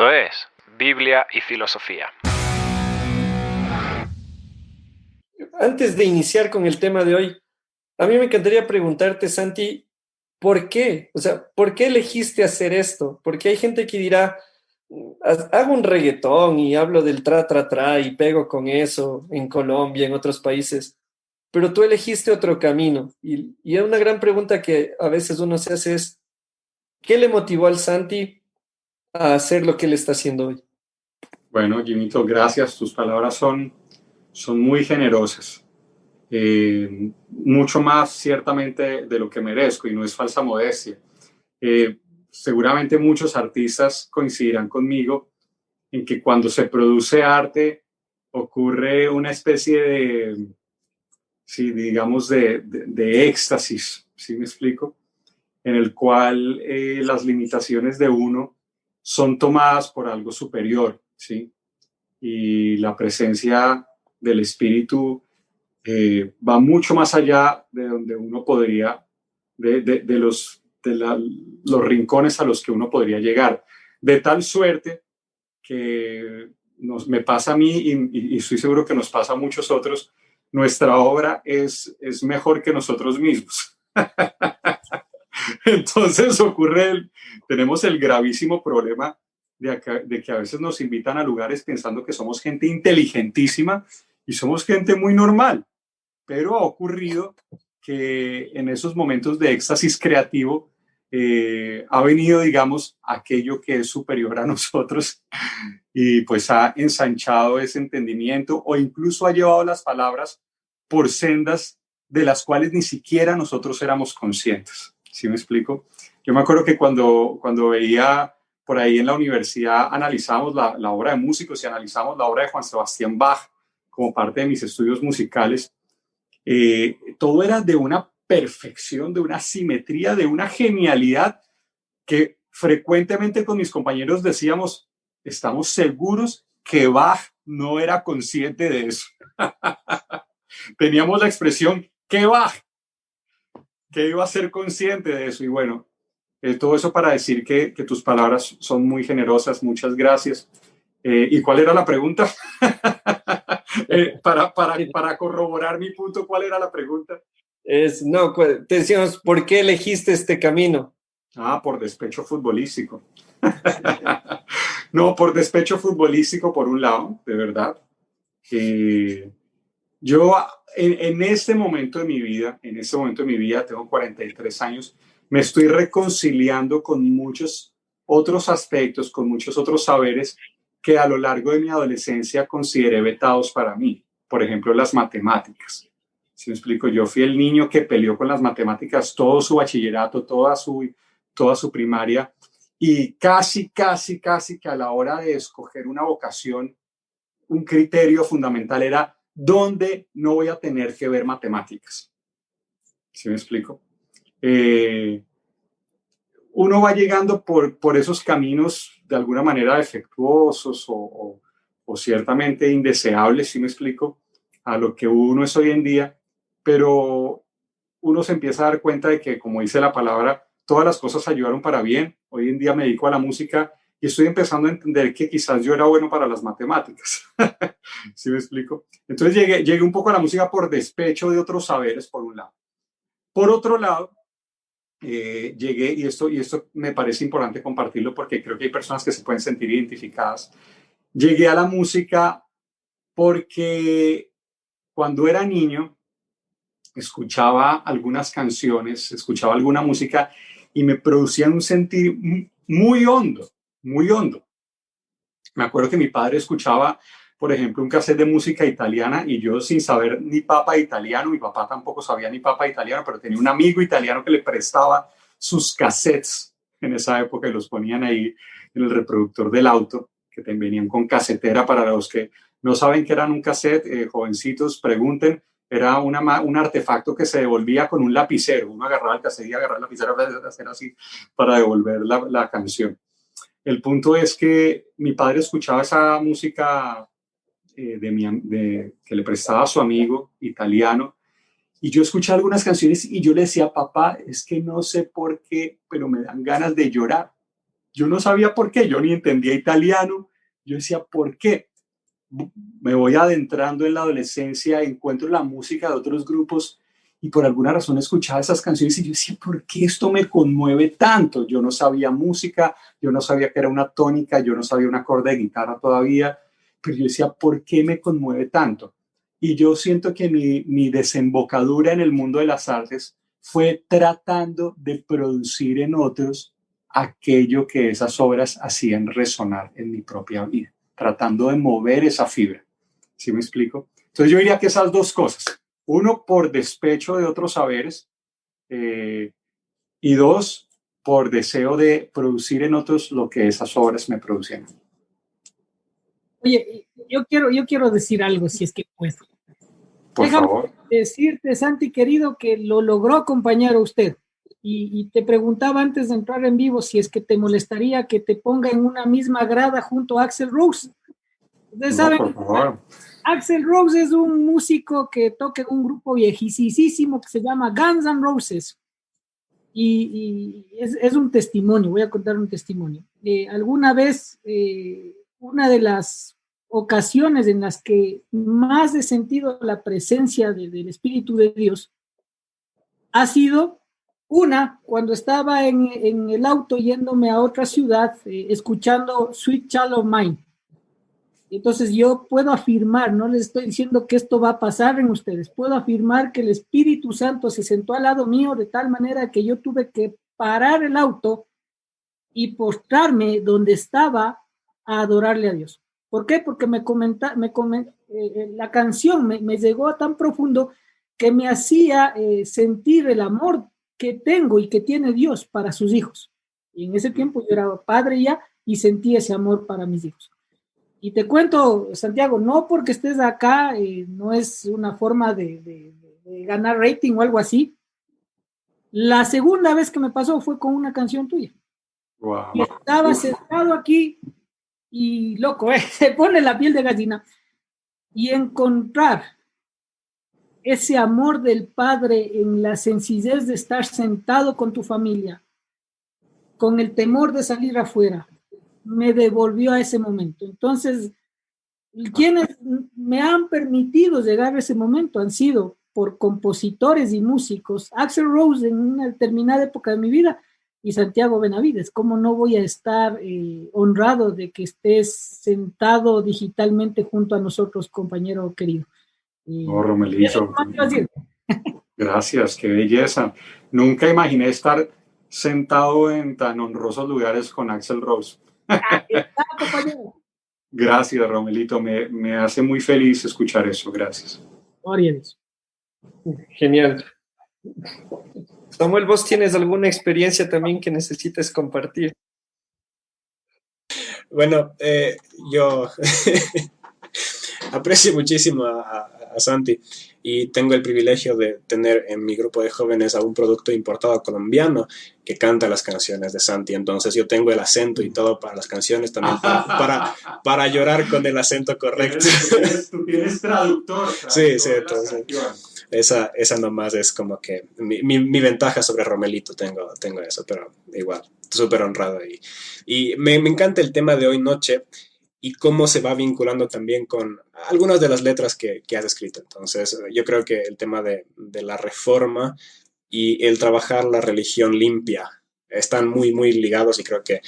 Esto es Biblia y Filosofía. Antes de iniciar con el tema de hoy, a mí me encantaría preguntarte, Santi, ¿por qué? O sea, ¿por qué elegiste hacer esto? Porque hay gente que dirá, hago un reggaetón y hablo del tra, tra, tra y pego con eso en Colombia, en otros países, pero tú elegiste otro camino. Y una gran pregunta que a veces uno se hace es, ¿qué le motivó al Santi a hacer lo que él está haciendo hoy? Bueno, Jimito, gracias. Tus palabras son muy generosas. Mucho más ciertamente de lo que merezco y no es falsa modestia. Seguramente muchos artistas coincidirán conmigo en que cuando se produce arte ocurre una especie de, sí, digamos, de éxtasis, ¿sí me explico? En el cual las limitaciones de uno son tomadas por algo superior, ¿sí? Y la presencia del espíritu va mucho más allá de donde uno podría, los rincones a los que uno podría llegar. De tal suerte que me pasa a mí y estoy seguro que nos pasa a muchos otros, nuestra obra es mejor que nosotros mismos. Entonces tenemos el gravísimo problema de que a veces nos invitan a lugares pensando que somos gente inteligentísima y somos gente muy normal, pero ha ocurrido que en esos momentos de éxtasis creativo ha venido, digamos, aquello que es superior a nosotros y pues ha ensanchado ese entendimiento o incluso ha llevado las palabras por sendas de las cuales ni siquiera nosotros éramos conscientes. ¿Sí me explico? Yo me acuerdo que cuando veía por ahí en la universidad, analizamos la obra de músicos y analizamos la obra de Juan Sebastián Bach como parte de mis estudios musicales. Todo era de una perfección, de una simetría, de una genialidad que frecuentemente con mis compañeros decíamos, estamos seguros que Bach no era consciente de eso. Teníamos la expresión, ¿qué Bach? Que iba a ser consciente de eso. Y bueno, todo eso para decir que tus palabras son muy generosas. Muchas gracias. ¿Y cuál era la pregunta? Para corroborar mi punto, ¿cuál era la pregunta? No, te decíamos, ¿por qué elegiste este camino? Por despecho futbolístico. No, por despecho futbolístico por un lado, de verdad. Yo en este momento de mi vida, tengo 43 años, me estoy reconciliando con muchos otros aspectos, con muchos otros saberes que a lo largo de mi adolescencia consideré vetados para mí. Por ejemplo, las matemáticas. Si me explico, yo fui el niño que peleó con las matemáticas todo su bachillerato, toda su primaria, y casi que a la hora de escoger una vocación, un criterio fundamental era dónde no voy a tener que ver matemáticas. ¿Sí me explico? Uno va llegando por esos caminos de alguna manera defectuosos o ciertamente indeseables, ¿sí me explico? A lo que uno es hoy en día, pero uno se empieza a dar cuenta de que, como dice la palabra, todas las cosas ayudaron para bien. Hoy en día me dedico a la música y estoy empezando a entender que quizás yo era bueno para las matemáticas. ¿Sí me explico? Entonces llegué un poco a la música por despecho de otros saberes, por un lado. Por otro lado, llegué, y esto me parece importante compartirlo porque creo que hay personas que se pueden sentir identificadas. Llegué a la música porque cuando era niño escuchaba algunas canciones, escuchaba alguna música y me producían un sentir muy hondo, muy hondo. Me acuerdo que mi padre escuchaba, por ejemplo, un cassette de música italiana y yo sin saber ni papa italiano, mi papá tampoco sabía ni papa italiano, pero tenía un amigo italiano que le prestaba sus cassettes en esa época y los ponían ahí en el reproductor del auto, que venían con casetera. Para los que no saben qué eran un cassette, jovencitos, pregunten. Era un artefacto que se devolvía con un lapicero. Uno agarraba el cassette y agarraba el lapicero para hacer así para devolver la canción. El punto es que mi padre escuchaba esa música que le prestaba a su amigo italiano y yo escuché algunas canciones y yo le decía, papá, es que no sé por qué, pero me dan ganas de llorar. Yo no sabía por qué, yo ni entendía italiano. Yo decía, ¿por qué? Me voy adentrando en la adolescencia, encuentro la música de otros grupos y por alguna razón escuchaba esas canciones y yo decía, ¿por qué esto me conmueve tanto? Yo no sabía música, yo no sabía que era una tónica, yo no sabía un acorde de guitarra todavía, pero yo decía, ¿por qué me conmueve tanto? Y yo siento que mi desembocadura en el mundo de las artes fue tratando de producir en otros aquello que esas obras hacían resonar en mi propia vida, tratando de mover esa fibra. ¿Sí me explico? Entonces yo diría que esas dos cosas. Uno, por despecho de otros saberes, y dos, por deseo de producir en otros lo que esas obras me producían. Oye, yo quiero decir algo, si es que puedo. Por Déjame favor. decirte, Santi, querido, que lo logró, compañero, usted. Y te preguntaba antes de entrar en vivo si es que te molestaría que te ponga en una misma grada junto a Axl Rose. Ustedes No, saben, por favor. Axl Rose es un músico que toca en un grupo viejísimo que se llama Guns N' Roses. Y es un testimonio, voy a contar un testimonio. Alguna vez, una de las ocasiones en las que más he sentido la presencia del Espíritu de Dios ha sido cuando estaba en el auto yéndome a otra ciudad, escuchando Sweet Child of Mine. Entonces yo puedo afirmar, no les estoy diciendo que esto va a pasar en ustedes, puedo afirmar que el Espíritu Santo se sentó al lado mío de tal manera que yo tuve que parar el auto y postrarme donde estaba a adorarle a Dios. ¿Por qué? Porque la canción me llegó a tan profundo que me hacía sentir el amor que tengo y que tiene Dios para sus hijos. Y en ese tiempo yo era padre ya y sentí ese amor para mis hijos. Y te cuento, Santiago, no porque estés acá, no es una forma de ganar rating o algo así. La segunda vez que me pasó fue con una canción tuya. Wow. Y estaba sentado aquí y loco, se pone la piel de gallina. Y encontrar ese amor del Padre en la sencillez de estar sentado con tu familia, con el temor de salir afuera, me devolvió a ese momento. Entonces, quienes me han permitido llegar a ese momento han sido por compositores y músicos, Axl Rose en una determinada época de mi vida y Santiago Benavides. ¿Cómo no voy a estar honrado de que estés sentado digitalmente junto a nosotros, compañero querido? Oh, Romelito. Gracias, qué belleza. Nunca imaginé estar sentado en tan honrosos lugares con Axl Rose. Gracias, Romelito. Me hace muy feliz escuchar eso. Gracias. Genial. Samuel, ¿vos tienes alguna experiencia también que necesites compartir? Bueno, yo aprecio muchísimo a Santi y tengo el privilegio de tener en mi grupo de jóvenes a un producto importado colombiano que canta las canciones de Santi. Entonces yo tengo el acento y todo para las canciones también para llorar con el acento correcto. Tú tienes traductor. Sí, entonces esa nomás es como que mi ventaja sobre Romelito, tengo eso, pero igual, súper honrado. Y me encanta el tema de hoy noche y cómo se va vinculando también con algunas de las letras que has escrito. Entonces, yo creo que el tema de la reforma y el trabajar la religión limpia están muy, muy ligados y creo que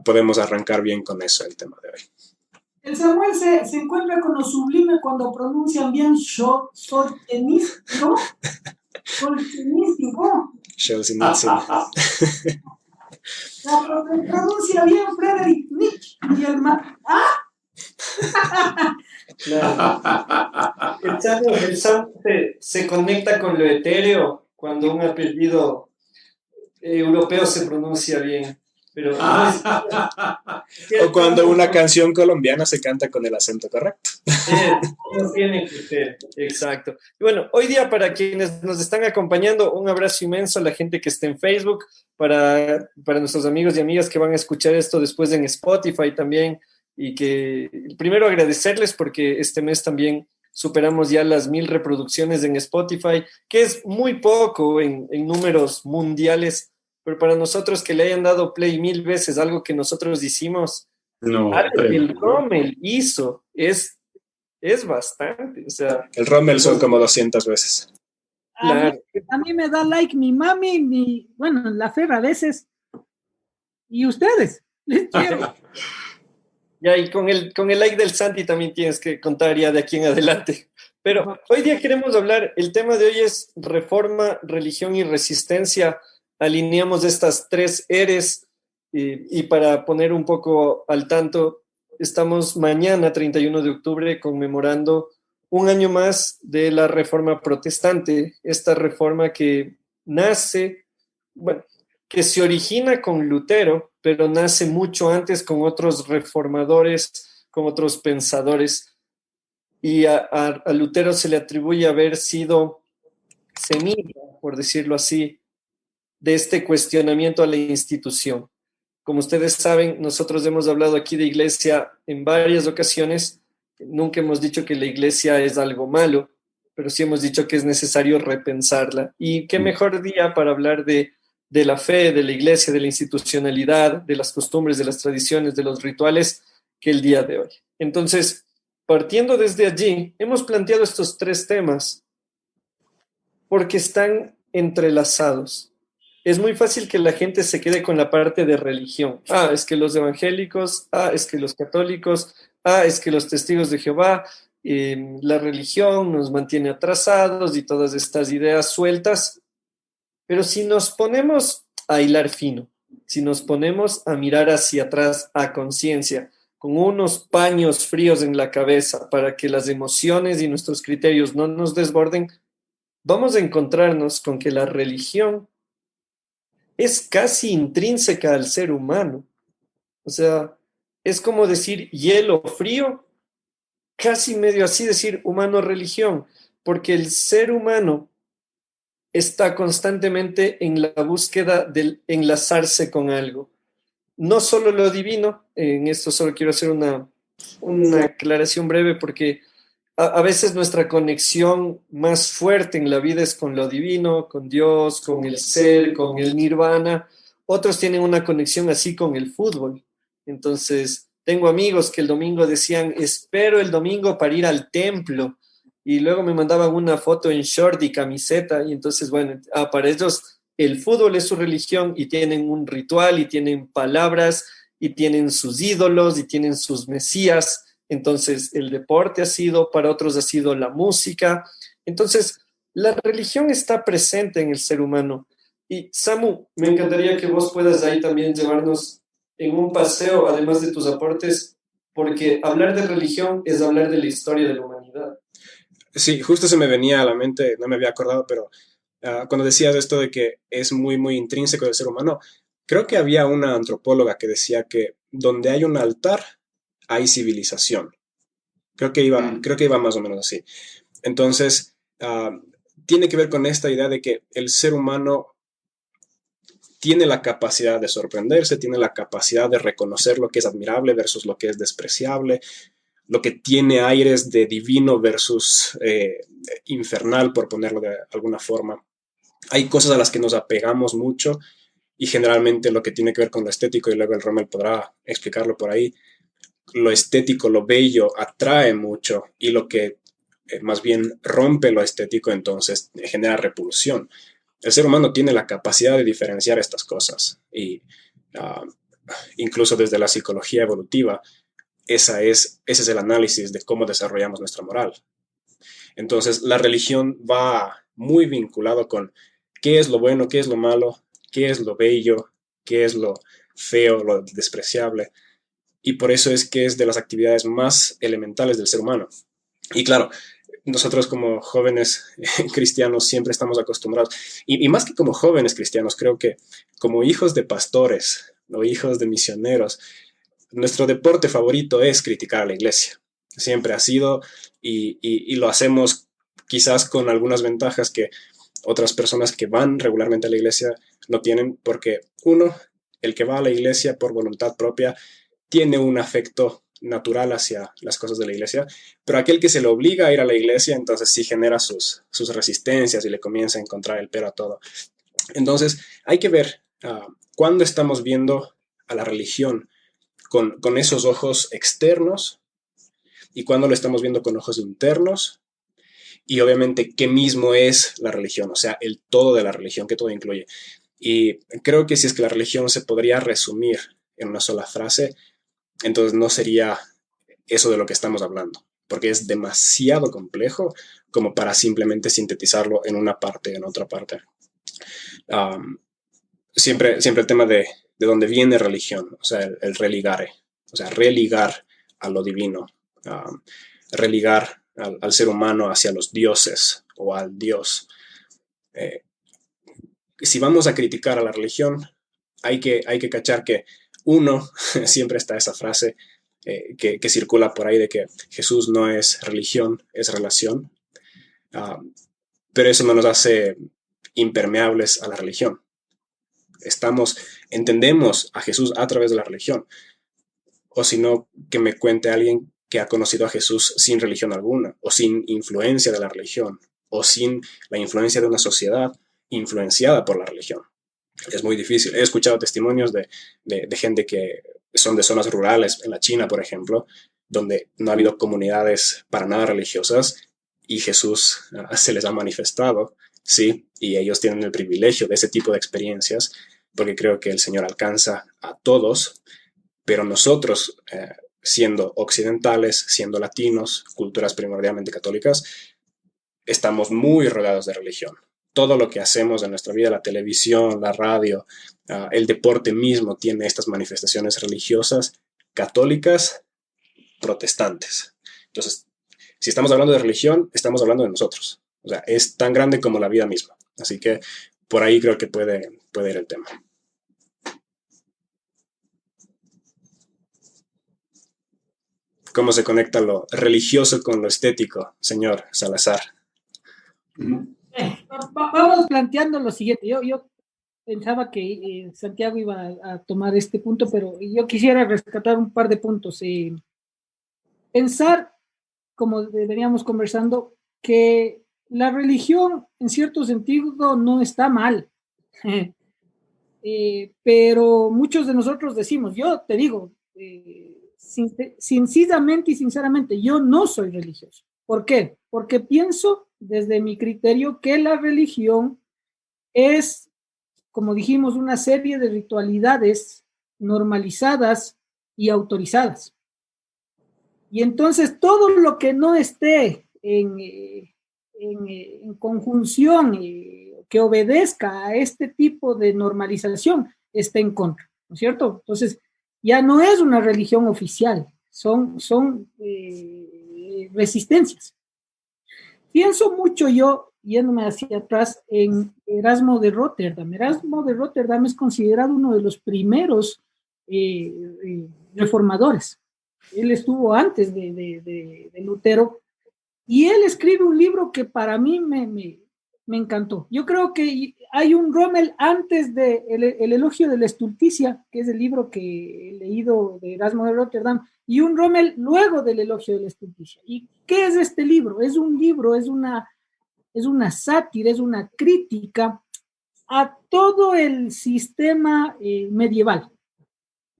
podemos arrancar bien con eso el tema de hoy. El Samuel se encuentra con lo sublime cuando pronuncian bien Solzhenitsyn. La pronuncia bien Friedrich Nietzsche y el Claro. El Sam se conecta con lo etéreo cuando un apellido europeo se pronuncia bien. Pero o cuando una canción colombiana se canta con el acento correcto. No tiene que ser, exacto. Y bueno, hoy día para quienes nos están acompañando, un abrazo inmenso a la gente que está en Facebook, para nuestros amigos y amigas que van a escuchar esto después en Spotify también, y que primero agradecerles porque este mes también superamos ya las 1000 reproducciones en Spotify, que es muy poco en números mundiales, pero para nosotros que le hayan dado play 1000 veces algo que nosotros hicimos, No, algo que el tremendo. Rommel hizo, es bastante, o sea, El Rommel son como 200 veces. A mí, claro. a mí me da like mi mami, bueno, la Fer a veces, y ustedes, les quiero. Ya, y con el like del Santi también tienes que contar ya de aquí en adelante. Pero hoy día queremos hablar, el tema de hoy es reforma, religión y resistencia. Alineamos estas tres eres y para poner un poco al tanto, estamos mañana, 31 de octubre, conmemorando un año más de la reforma protestante, esta reforma que nace, bueno, que se origina con Lutero, pero nace mucho antes con otros reformadores, con otros pensadores, y a Lutero se le atribuye haber sido semilla, por decirlo así, de este cuestionamiento a la institución. Como ustedes saben, nosotros hemos hablado aquí de iglesia en varias ocasiones, nunca hemos dicho que la iglesia es algo malo, pero sí hemos dicho que es necesario repensarla. Y qué mejor día para hablar de la fe, de la iglesia, de la institucionalidad, de las costumbres, de las tradiciones, de los rituales, que el día de hoy. Entonces, partiendo desde allí, hemos planteado estos tres temas porque están entrelazados. Es muy fácil que la gente se quede con la parte de religión. Ah, es que los evangélicos, ah, es que los católicos, ah, es que los testigos de Jehová, la religión nos mantiene atrasados y todas estas ideas sueltas. Pero si nos ponemos a hilar fino, si nos ponemos a mirar hacia atrás a conciencia, con unos paños fríos en la cabeza para que las emociones y nuestros criterios no nos desborden, vamos a encontrarnos con que la religión es casi intrínseca al ser humano. O sea, es como decir hielo frío, casi medio así decir humano-religión, porque el ser humano está constantemente en la búsqueda del enlazarse con algo. No solo lo divino, en esto solo quiero hacer una aclaración breve porque a veces nuestra conexión más fuerte en la vida es con lo divino, con Dios, con el ser, con el nirvana. Otros tienen una conexión así con el fútbol. Entonces, tengo amigos que el domingo decían, espero el domingo para ir al templo. Y luego me mandaban una foto en short y camiseta. Y entonces, bueno, para ellos el fútbol es su religión y tienen un ritual y tienen palabras y tienen sus ídolos y tienen sus mesías. Entonces, el deporte ha sido, para otros ha sido la música. Entonces, la religión está presente en el ser humano. Y Samu, me encantaría que vos puedas ahí también llevarnos en un paseo, además de tus aportes, porque hablar de religión es hablar de la historia de la humanidad. Sí, justo se me venía a la mente, no me había acordado, pero cuando decías esto de que es muy, muy intrínseco del ser humano, creo que había una antropóloga que decía que donde hay un altar, hay civilización. Creo que iba más o menos así. Entonces, tiene que ver con esta idea de que el ser humano tiene la capacidad de sorprenderse, tiene la capacidad de reconocer lo que es admirable versus lo que es despreciable, lo que tiene aires de divino versus infernal, por ponerlo de alguna forma. Hay cosas a las que nos apegamos mucho y generalmente lo que tiene que ver con lo estético, y luego el Rommel podrá explicarlo por ahí, lo estético, lo bello atrae mucho y lo que más bien rompe lo estético entonces genera repulsión. El ser humano tiene la capacidad de diferenciar estas cosas y incluso desde la psicología evolutiva, ese es el análisis de cómo desarrollamos nuestra moral. Entonces, la religión va muy vinculado con qué es lo bueno, qué es lo malo, qué es lo bello, qué es lo feo, lo despreciable. Y por eso es que es de las actividades más elementales del ser humano. Y claro, nosotros como jóvenes cristianos siempre estamos acostumbrados, y más que como jóvenes cristianos, creo que como hijos de pastores o hijos de misioneros, nuestro deporte favorito es criticar a la iglesia. Siempre ha sido y lo hacemos quizás con algunas ventajas que otras personas que van regularmente a la iglesia no tienen, porque uno, el que va a la iglesia por voluntad propia, tiene un afecto natural hacia las cosas de la iglesia, pero aquel que se le obliga a ir a la iglesia, entonces sí genera sus resistencias y le comienza a encontrar el pero a todo. Entonces hay que ver cuando estamos viendo a la religión con esos ojos externos y cuando lo estamos viendo con ojos internos, y obviamente qué mismo es la religión, o sea, el todo de la religión, que todo incluye. Y creo que si es que la religión se podría resumir en una sola frase, entonces no sería eso de lo que estamos hablando, porque es demasiado complejo como para simplemente sintetizarlo en una parte, en otra parte. Siempre el tema de dónde viene religión, o sea, el religare, o sea, religar a lo divino, religar al ser humano hacia los dioses o al Dios. Si vamos a criticar a la religión, hay que cachar que uno, siempre está esa frase que circula por ahí de que Jesús no es religión, es relación, pero eso no nos hace impermeables a la religión. Entendemos a Jesús a través de la religión, o si no, que me cuente alguien que ha conocido a Jesús sin religión alguna, o sin influencia de la religión, o sin la influencia de una sociedad influenciada por la religión. Es muy difícil. He escuchado testimonios de gente que son de zonas rurales, en la China, por ejemplo, donde no ha habido comunidades para nada religiosas y Jesús se les ha manifestado, sí, y ellos tienen el privilegio de ese tipo de experiencias, porque creo que el Señor alcanza a todos, pero nosotros, siendo occidentales, siendo latinos, culturas primordialmente católicas, estamos muy rodeados de religión. Todo lo que hacemos en nuestra vida, la televisión, la radio, el deporte mismo tiene estas manifestaciones religiosas católicas, protestantes. Entonces, si estamos hablando de religión, estamos hablando de nosotros. O sea, es tan grande como la vida misma. Así que por ahí creo que puede ir el tema. ¿Cómo se conecta lo religioso con lo estético, señor Salazar? Vamos planteando lo siguiente. Yo pensaba que Santiago iba a tomar este punto, pero yo quisiera rescatar un par de puntos. Pensar, como veníamos conversando, que la religión en cierto sentido no está mal. Pero muchos de nosotros decimos, yo te digo, sinceramente y sinceramente, yo no soy religioso. ¿Por qué? Porque pienso desde mi criterio que la religión es, como dijimos, una serie de ritualidades normalizadas y autorizadas. Y entonces todo lo que no esté en conjunción, que obedezca a este tipo de normalización, está en contra, ¿no es cierto? Entonces, ya no es una religión oficial, son resistencias. Pienso mucho yo, yéndome hacia atrás, en Erasmo de Rotterdam. Erasmo de Rotterdam es considerado uno de los primeros reformadores. Él estuvo antes de Lutero, y él escribe un libro que para mí me encantó. Yo creo que hay un Rommel antes de el Elogio de la Estulticia, que es el libro que he leído de Erasmo de Rotterdam, y un Rommel luego del Elogio de la Estulticia. ¿Y qué es este libro? Es un libro, es una sátira, es una crítica a todo el sistema medieval.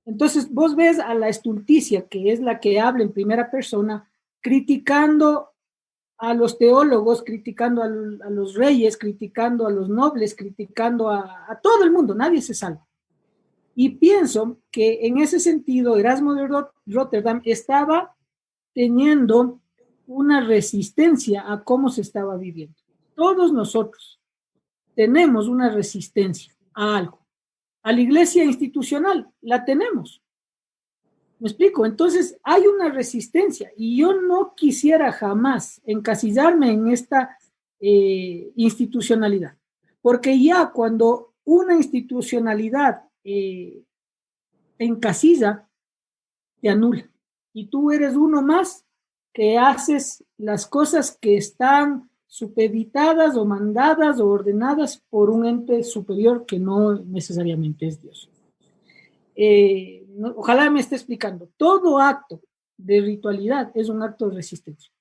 Entonces vos ves a la Estulticia, que es la que habla en primera persona, criticando a los teólogos, criticando a los reyes, criticando a los nobles, criticando a todo el mundo, nadie se salva. Y pienso que en ese sentido Erasmo de Rotterdam estaba teniendo una resistencia a cómo se estaba viviendo. Todos nosotros tenemos una resistencia a algo. A la iglesia institucional la tenemos. ¿Me explico? Entonces hay una resistencia y yo no quisiera jamás encasillarme en esta institucionalidad, porque ya cuando una institucionalidad encasilla, te anula y tú eres uno más que haces las cosas que están supeditadas o mandadas o ordenadas por un ente superior que no necesariamente es Dios. Ojalá me esté explicando. Todo acto de ritualidad es un acto de resistencia.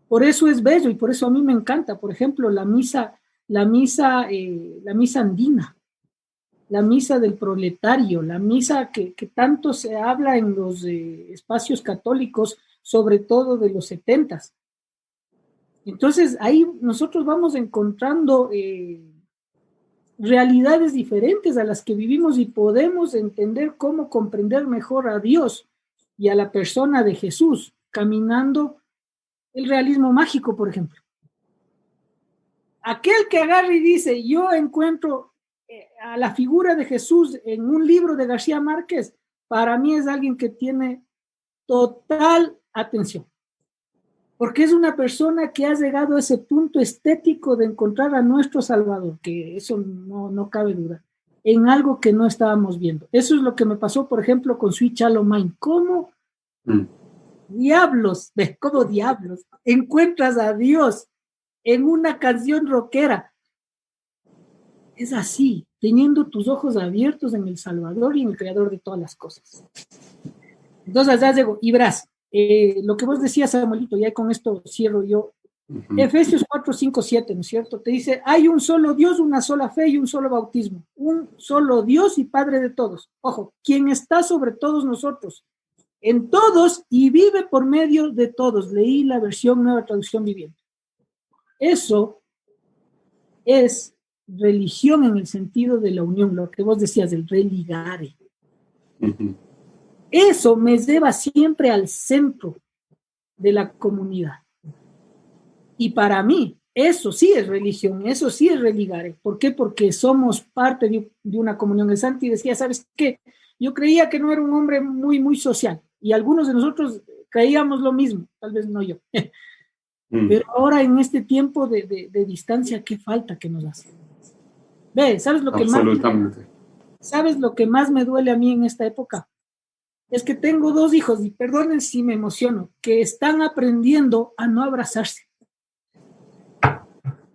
Por eso es bello y por eso a mí me encanta, por ejemplo, la misa andina. la misa del proletario, la misa que tanto se habla en los espacios católicos, sobre todo de los 70s. Entonces ahí nosotros vamos encontrando realidades diferentes a las que vivimos y podemos entender cómo comprender mejor a Dios y a la persona de Jesús, caminando el realismo mágico, por ejemplo. Aquel que agarra y dice, yo encuentro a la figura de Jesús en un libro de García Márquez, para mí es alguien que tiene total atención, porque es una persona que ha llegado a ese punto estético de encontrar a nuestro Salvador, que eso no cabe duda, en algo que no estábamos viendo. Eso es lo que me pasó, por ejemplo, con Sweet Shallow Mind. ¿Cómo diablos encuentras a Dios en una canción rockera? Es así, teniendo tus ojos abiertos en el Salvador y en el Creador de todas las cosas. Entonces ya llego, y verás, lo que vos decías, Samuelito, ya con esto cierro yo. Efesios 4, 5, 7, ¿no es cierto? Te dice, hay un solo Dios, una sola fe y un solo bautismo. Un solo Dios y Padre de todos. Ojo, quien está sobre todos nosotros, en todos y vive por medio de todos. Leí la versión Nueva Traducción Viviente. Eso es religión en el sentido de la unión, lo que vos decías, del religare. Eso me lleva siempre al centro de la comunidad. Y para mí, eso sí es religión, eso sí es religare. ¿Por qué? Porque somos parte de una comunión. El Santi decía, ¿sabes qué? Yo creía que no era un hombre muy, muy social. Y algunos de nosotros creíamos lo mismo, tal vez no yo. Pero ahora en este tiempo de distancia, ¿qué falta que nos hace? Ve, ¿sabes lo que ¿sabes lo que más me duele a mí en esta época? Es que tengo 2 hijos, y perdonen si me emociono, que están aprendiendo a no abrazarse.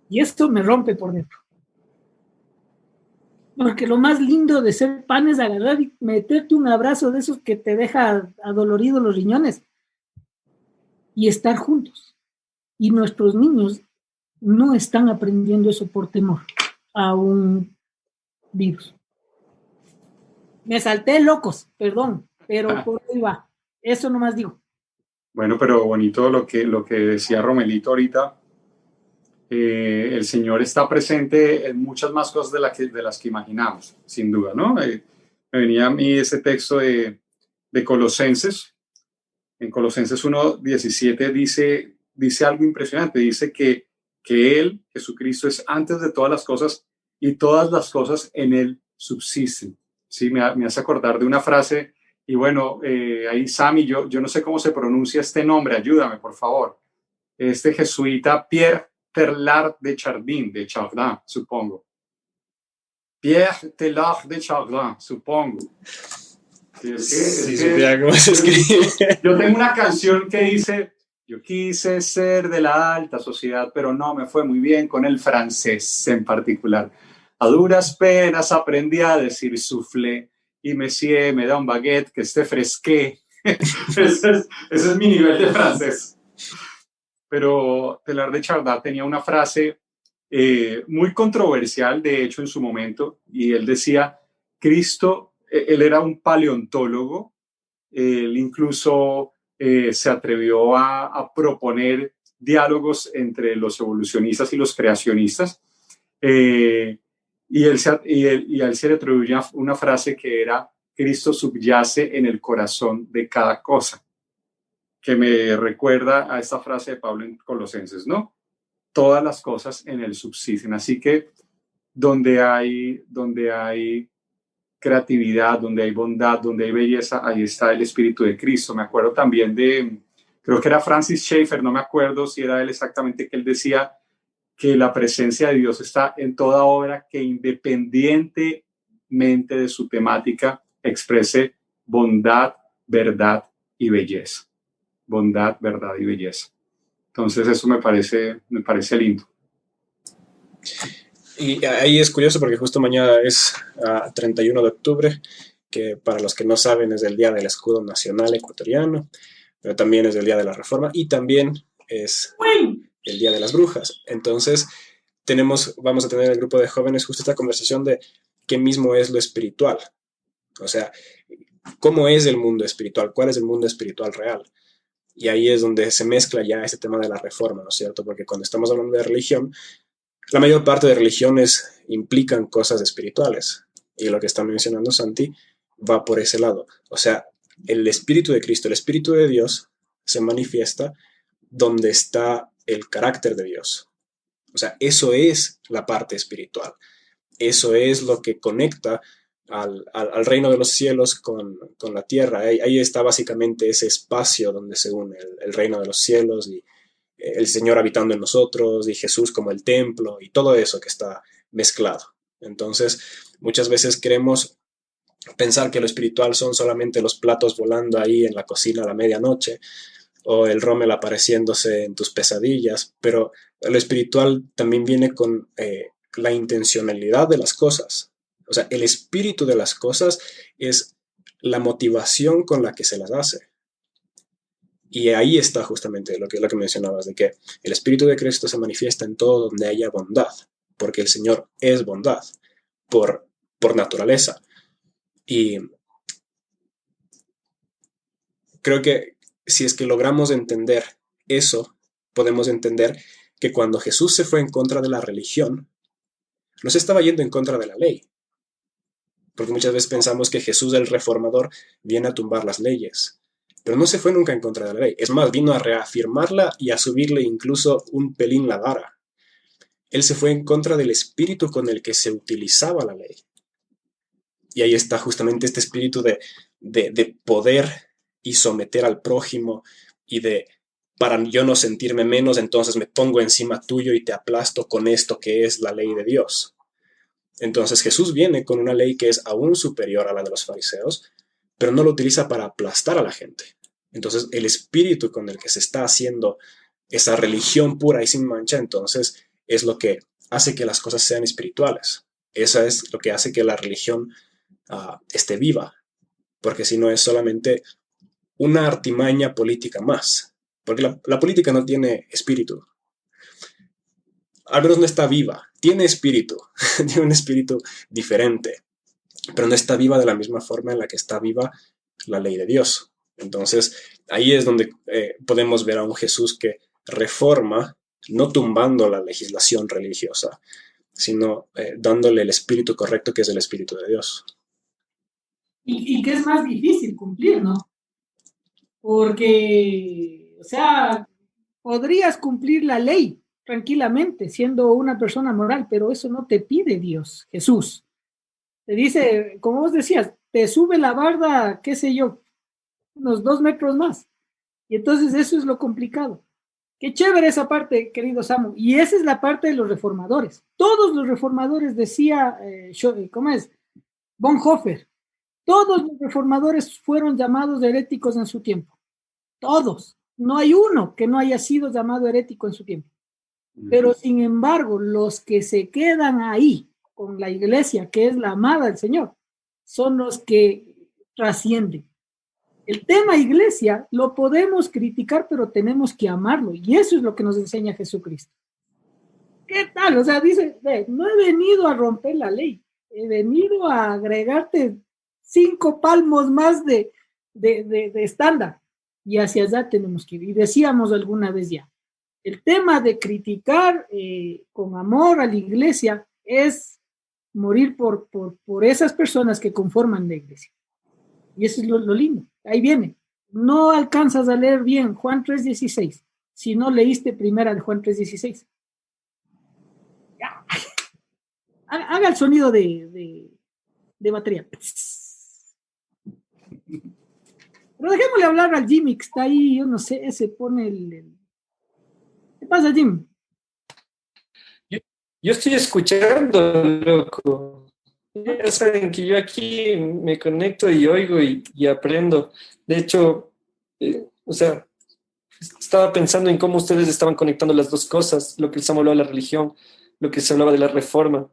Y esto me rompe por dentro. Porque lo más lindo de ser pan es agarrar y meterte un abrazo de esos que te deja adolorido los riñones y estar juntos. Y nuestros niños no están aprendiendo eso por temor a un virus. Me salté locos, perdón, pero por ahí va. Eso nomás digo. Bueno, pero bonito lo que decía Romelito ahorita. El Señor está presente en muchas más cosas de las que imaginamos, sin duda, ¿no? Me venía a mí ese texto de Colosenses. En Colosenses 1:17 dice algo impresionante. Dice que Él, Jesucristo, es antes de todas las cosas y todas las cosas en Él subsisten. Sí, me hace acordar de una frase. Y bueno, ahí Sammy, yo no sé cómo se pronuncia este nombre, ayúdame, por favor. Este jesuita Pierre Teilhard de Chardin, supongo. Pierre Teilhard de Chardin, supongo. ¿Cómo se escribe? Yo tengo una canción que dice, yo quise ser de la alta sociedad, pero no me fue muy bien con el francés en particular. A duras penas aprendí a decir soufflé y Messier me da un baguette que esté fresqué. ese es mi nivel de francés. Pero Teilhard de Chardin tenía una frase muy controversial, de hecho, en su momento, y él decía, Cristo, él era un paleontólogo, él incluso se atrevió a proponer diálogos entre los evolucionistas y los creacionistas, y a él se le atribuía una frase que era, Cristo subyace en el corazón de cada cosa, que me recuerda a esta frase de Pablo en Colosenses, ¿no? Todas las cosas en él subsisten. Así que donde hay creatividad, donde hay bondad, donde hay belleza, ahí está el Espíritu de Cristo. Me acuerdo también creo que era Francis Schaeffer, no me acuerdo si era él exactamente, que él decía que la presencia de Dios está en toda obra que independientemente de su temática exprese bondad, verdad y belleza. Bondad, verdad y belleza. Entonces eso me parece lindo. Y ahí es curioso porque justo mañana es 31 de octubre, que para los que no saben es el Día del Escudo Nacional Ecuatoriano, pero también es el Día de la Reforma y también es el Día de las Brujas. Entonces vamos a tener el grupo de jóvenes justo esta conversación de qué mismo es lo espiritual. O sea, ¿cómo es el mundo espiritual? ¿Cuál es el mundo espiritual real? Y ahí es donde se mezcla ya este tema de la reforma, ¿no es cierto? Porque cuando estamos hablando de religión, la mayor parte de religiones implican cosas espirituales. Y lo que está mencionando Santi va por ese lado. O sea, el Espíritu de Cristo, el Espíritu de Dios, se manifiesta donde está el carácter de Dios. O sea, eso es la parte espiritual. Eso es lo que conecta al reino de los cielos con la tierra. Ahí está básicamente ese espacio donde se une el reino de los cielos y el Señor habitando en nosotros y Jesús como el templo y todo eso que está mezclado. Entonces, muchas veces queremos pensar que lo espiritual son solamente los platos volando ahí en la cocina a la medianoche o el Rommel apareciéndose en tus pesadillas, pero lo espiritual también viene con la intencionalidad de las cosas. O sea, el espíritu de las cosas es la motivación con la que se las hace. Y ahí está justamente lo que mencionabas, de que el Espíritu de Cristo se manifiesta en todo donde haya bondad, porque el Señor es bondad por naturaleza. Y creo que si es que logramos entender eso, podemos entender que cuando Jesús se fue en contra de la religión, no se estaba yendo en contra de la ley. Porque muchas veces pensamos que Jesús, el reformador, viene a tumbar las leyes. Pero no se fue nunca en contra de la ley. Es más, vino a reafirmarla y a subirle incluso un pelín la vara. Él se fue en contra del espíritu con el que se utilizaba la ley. Y ahí está justamente este espíritu de poder y someter al prójimo y para yo no sentirme menos, entonces me pongo encima tuyo y te aplasto con esto que es la ley de Dios. Entonces Jesús viene con una ley que es aún superior a la de los fariseos, pero no lo utiliza para aplastar a la gente. Entonces el espíritu con el que se está haciendo esa religión pura y sin mancha, entonces es lo que hace que las cosas sean espirituales. Eso es lo que hace que la religión esté viva, porque si no es solamente una artimaña política más, porque la política no tiene espíritu. Al menos no está viva, tiene espíritu, tiene un espíritu diferente, pero no está viva de la misma forma en la que está viva la ley de Dios. Entonces, ahí es donde podemos ver a un Jesús que reforma, no tumbando la legislación religiosa, sino dándole el espíritu correcto, que es el espíritu de Dios. Y que es más difícil cumplir, ¿no? Porque, o sea, podrías cumplir la ley tranquilamente siendo una persona moral, pero eso no te pide Dios, Jesús. Te dice, como vos decías, te sube la barda, qué sé yo, unos 2 metros más. Y entonces eso es lo complicado. Qué chévere esa parte, querido Samu. Y esa es la parte de los reformadores. Todos los reformadores, decía, ¿cómo es? Bonhoeffer. Todos los reformadores fueron llamados heréticos en su tiempo. Todos. No hay uno que no haya sido llamado herético en su tiempo. Pero sin embargo, los que se quedan ahí con la iglesia, que es la amada del Señor, son los que trascienden. El tema iglesia lo podemos criticar, pero tenemos que amarlo. Y eso es lo que nos enseña Jesucristo. ¿Qué tal? O sea, dice, no he venido a romper la ley. He venido a agregarte 5 palmos más de estándar. Y hacia allá tenemos que ir. Y decíamos alguna vez ya, el tema de criticar con amor a la iglesia es morir por esas personas que conforman la iglesia. Y eso es lo lindo. Ahí viene. No alcanzas a leer bien Juan 3:16 si no leíste primera de Juan 3:16. Haga el sonido de batería. Pero dejémosle hablar al Jimmy, que está ahí, yo no sé, se pone el... ¿Qué pasa, Jim? Yo estoy escuchando, loco. Ya saben que yo aquí me conecto y oigo y aprendo. De hecho, o sea, estaba pensando en cómo ustedes estaban conectando las dos cosas, lo que se hablaba de la religión, lo que se hablaba de la reforma.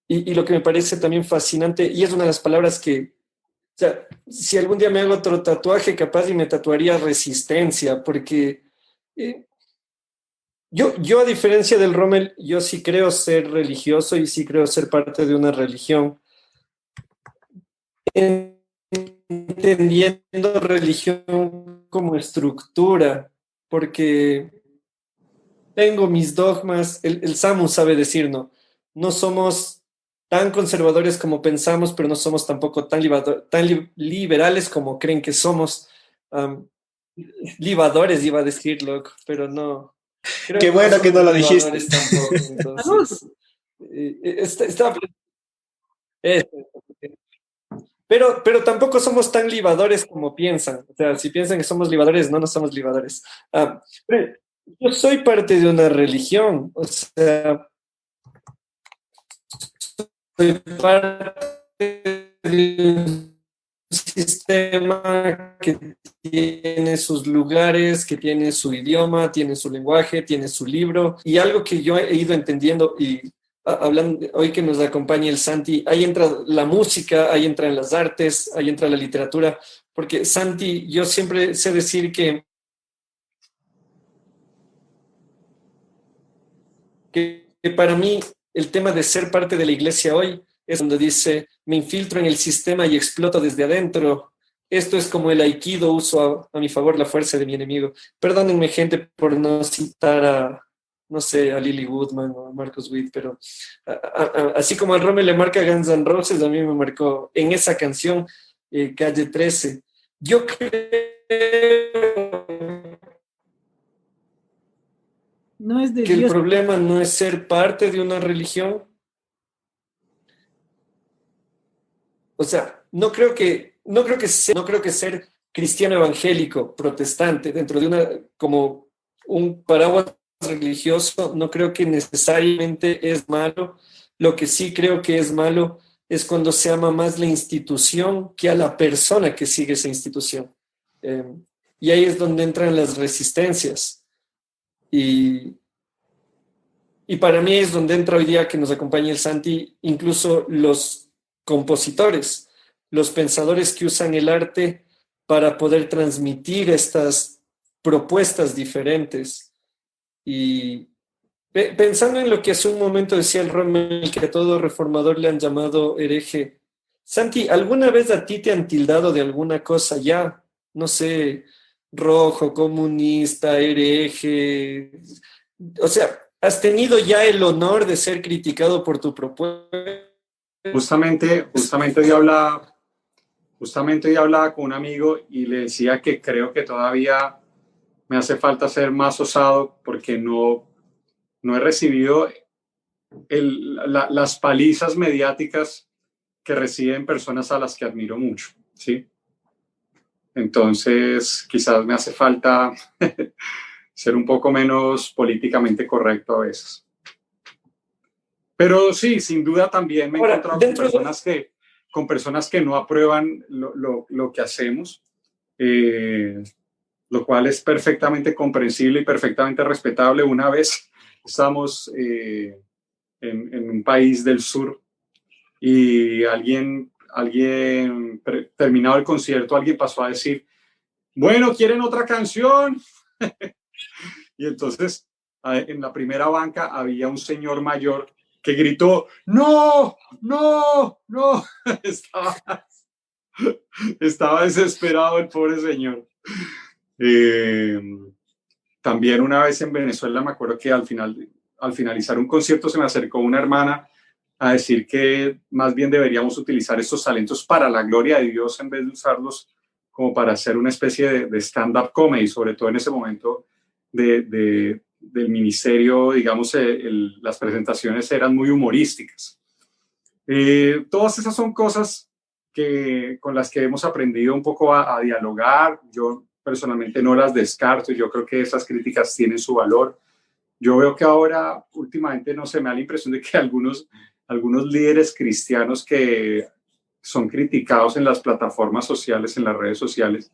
Y lo que me parece también fascinante, y es una de las palabras que, o sea, si algún día me hago otro tatuaje, capaz y me tatuaría resistencia, porque Yo, a diferencia del Rommel, yo sí creo ser religioso y sí creo ser parte de una religión, entendiendo religión como estructura, porque tengo mis dogmas, el Samu sabe decir, ¿no? No somos tan conservadores como pensamos, pero no somos tampoco tan liberales como creen que somos. Am, libadores iba a decir, loco, pero no. Creo Qué que no bueno que no somos lo dijiste. libadores tampoco, Salud. entonces. Estaba. eh, pero tampoco somos tan libadores como piensan. O sea, si piensan que somos libadores, no, no somos libadores. Pero yo soy parte de una religión, o sea, soy parte de un sistema que tiene sus lugares, que tiene su idioma, tiene su lenguaje, tiene su libro, y algo que yo he ido entendiendo y hablando hoy que nos acompaña el Santi, ahí entra la música, ahí entran las artes, ahí entra la literatura, porque Santi, yo siempre sé decir que para mí el tema de ser parte de la iglesia hoy es cuando dice, me infiltro en el sistema y exploto desde adentro. Esto es como el aikido, uso a mi favor la fuerza de mi enemigo. Perdónenme, gente, por no citar a, no sé, a Lily Woodman o a Marcus Witt, pero así como al Rommel le marca Guns N' Roses, a mí me marcó en esa canción, Calle 13. Yo creo No es de que el Dios. problema no es ser parte de una religión. O sea, no creo que ser cristiano evangélico, protestante, dentro de una, como un paraguas religioso, no creo que necesariamente es malo. Lo que sí creo que es malo es cuando se ama más la institución que a la persona que sigue esa institución. Eh, y ahí es donde entran las resistencias. Y, y para mí es donde entra hoy día que nos acompaña el Santi, incluso los compositores, los pensadores que usan el arte para poder transmitir estas propuestas diferentes. Y pensando en lo que hace un momento decía el Rommel, que a todo reformador le han llamado hereje. Santi, ¿alguna vez a ti te han tildado de alguna cosa ya? No sé, rojo, comunista, hereje. O sea, ¿has tenido ya el honor de ser criticado por tu propuesta? Justamente hoy hablaba con un amigo y le decía que creo que todavía me hace falta ser más osado porque no he recibido las palizas mediáticas que reciben personas a las que admiro mucho, ¿sí? Entonces, quizás me hace falta ser un poco menos políticamente correcto a veces. Pero sí, sin duda también me he encontrado con personas que no aprueban lo que hacemos, lo cual es perfectamente comprensible y perfectamente respetable. Una vez estamos en un país del sur y terminado el concierto, alguien pasó a decir, bueno, ¿quieren otra canción? Y entonces en la primera banca había un señor mayor que gritó, no, no, no. Estaba desesperado el pobre señor. También una vez en Venezuela me acuerdo que al finalizar un concierto se me acercó una hermana a decir que más bien deberíamos utilizar estos talentos para la gloria de Dios en vez de usarlos como para hacer una especie de stand-up comedy, sobre todo en ese momento del ministerio, digamos, las presentaciones eran muy humorísticas. Todas esas son cosas con las que hemos aprendido un poco a dialogar. Yo personalmente no las descarto, yo creo que esas críticas tienen su valor. Yo veo que ahora, últimamente, no sé, me da la impresión de que algunos líderes cristianos que son criticados en las plataformas sociales, en las redes sociales,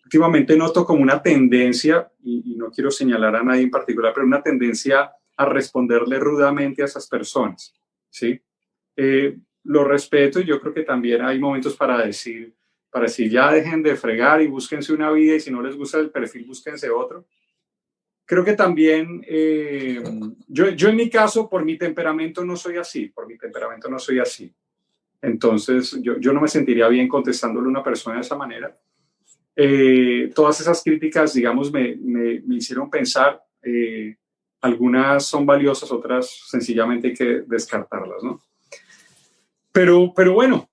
últimamente noto como una tendencia, y no quiero señalar a nadie en particular, pero una tendencia a responderle rudamente a esas personas, ¿sí? Lo respeto y yo creo que también hay momentos para decir ya dejen de fregar y búsquense una vida y si no les gusta el perfil, búsquense otro. creo que también, yo en mi caso, por mi temperamento no soy así, por mi temperamento no soy así. Entonces, yo no me sentiría bien contestándole a una persona de esa manera. Todas esas críticas, digamos, me hicieron pensar, algunas son valiosas, otras sencillamente hay que descartarlas, ¿no? Pero bueno,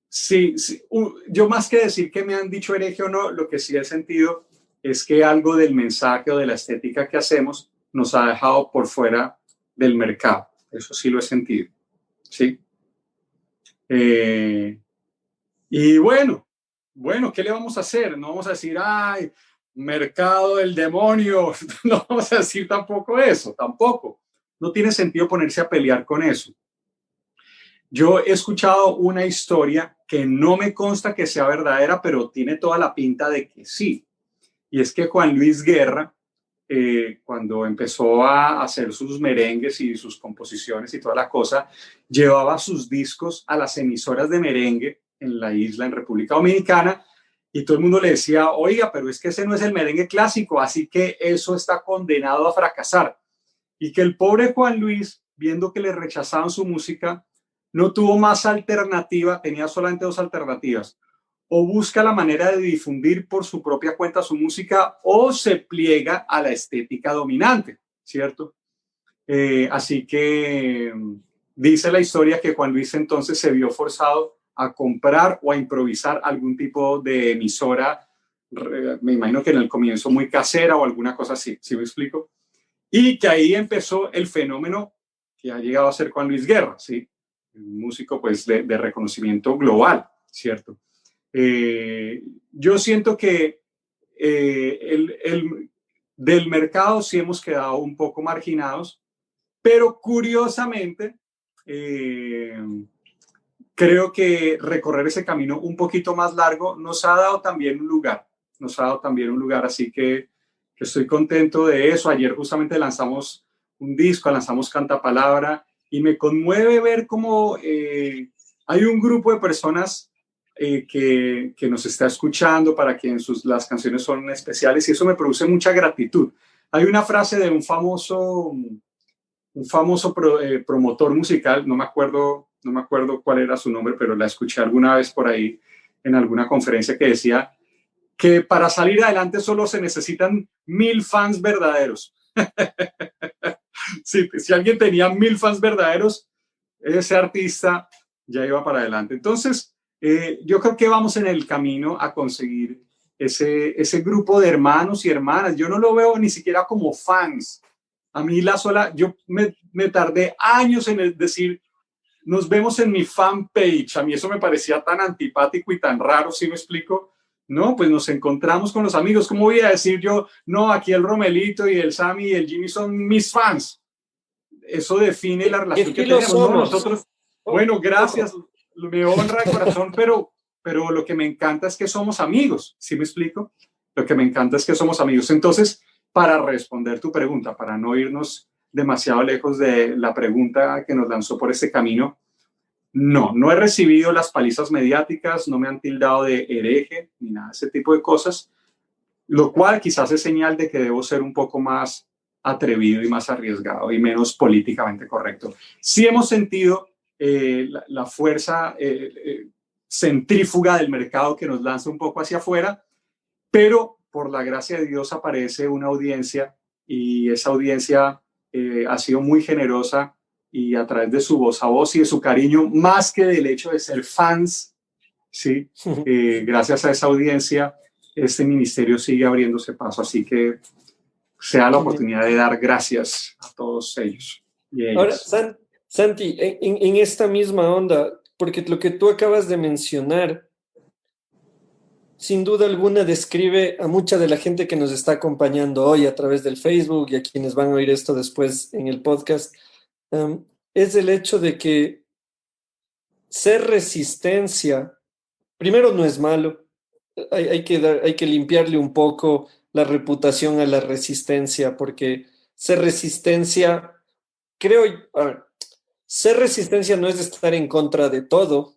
sí, sí, yo más que decir que me han dicho hereje o no, lo que sí he sentido es que algo del mensaje o de la estética que hacemos nos ha dejado por fuera del mercado. Eso sí lo he sentido, ¿sí? Y bueno, ¿qué le vamos a hacer? No vamos a decir, ay, mercado del demonio. No vamos a decir tampoco eso, tampoco. No tiene sentido ponerse a pelear con eso. Yo he escuchado una historia que no me consta que sea verdadera, pero tiene toda la pinta de que sí. Y es que Juan Luis Guerra, cuando empezó a hacer sus merengues y sus composiciones y toda la cosa, llevaba sus discos a las emisoras de merengue en la isla, en República Dominicana, y todo el mundo le decía, oiga, pero es que ese no es el merengue clásico, así que eso está condenado a fracasar. Y que el pobre Juan Luis, viendo que le rechazaban su música, no tuvo más alternativa, tenía solamente dos alternativas: o busca la manera de difundir por su propia cuenta su música, o se pliega a la estética dominante, ¿cierto? Así que dice la historia que Juan Luis entonces se vio forzado a comprar o a improvisar algún tipo de emisora, me imagino que en el comienzo muy casera o alguna cosa así, ¿sí me explico? Y que ahí empezó el fenómeno que ha llegado a ser Juan Luis Guerra, ¿sí? Un músico pues de reconocimiento global, ¿cierto? Yo siento que del mercado sí hemos quedado un poco marginados, pero curiosamente creo que recorrer ese camino un poquito más largo nos ha dado también un lugar, así que estoy contento de eso. Ayer justamente lanzamos un disco, lanzamos Cantapalabra, y me conmueve ver cómo hay un grupo de personas que nos está escuchando, para quien las canciones son especiales, y eso me produce mucha gratitud. Hay una frase de un famoso promotor musical, no me acuerdo cuál era su nombre, pero la escuché alguna vez por ahí en alguna conferencia, que decía que para salir adelante solo se necesitan 1000 fans verdaderos. Si alguien tenía 1000 fans verdaderos, ese artista ya iba para adelante. Entonces, yo creo que vamos en el camino a conseguir ese grupo de hermanos y hermanas. Yo no lo veo ni siquiera como fans. A mí yo me tardé años en decir, nos vemos en mi fanpage. A mí eso me parecía tan antipático y tan raro, ¿sí me explico? No, pues nos encontramos con los amigos. ¿Cómo voy a decir yo, no, aquí el Romelito y el Sammy y el Jimmy son mis fans? Eso define la relación que tenemos. No, nosotros, bueno, gracias, me honra de corazón, pero lo que me encanta es que somos amigos, ¿sí me explico? Lo que me encanta es que somos amigos. Entonces, para responder tu pregunta, para no irnos demasiado lejos de la pregunta que nos lanzó por este camino, no he recibido las palizas mediáticas, no me han tildado de hereje ni nada de ese tipo de cosas, lo cual quizás es señal de que debo ser un poco más atrevido y más arriesgado y menos políticamente correcto. Sí hemos sentido la fuerza centrífuga del mercado que nos lanza un poco hacia afuera, pero por la gracia de Dios aparece una audiencia, y esa audiencia ha sido muy generosa, y a través de su voz a voz y de su cariño, más que del hecho de ser fans, ¿sí? Gracias a esa audiencia, este ministerio sigue abriéndose paso, así que sea la oportunidad de dar gracias a todos ellos y ellas. Ahora, Santi, en esta misma onda, porque lo que tú acabas de mencionar, sin duda alguna describe a mucha de la gente que nos está acompañando hoy a través del Facebook, y a quienes van a oír esto después en el podcast. Es el hecho de que ser resistencia, primero, no es malo. Hay que limpiarle un poco la reputación a la resistencia, porque ser resistencia, creo, a ver, ser resistencia no es estar en contra de todo.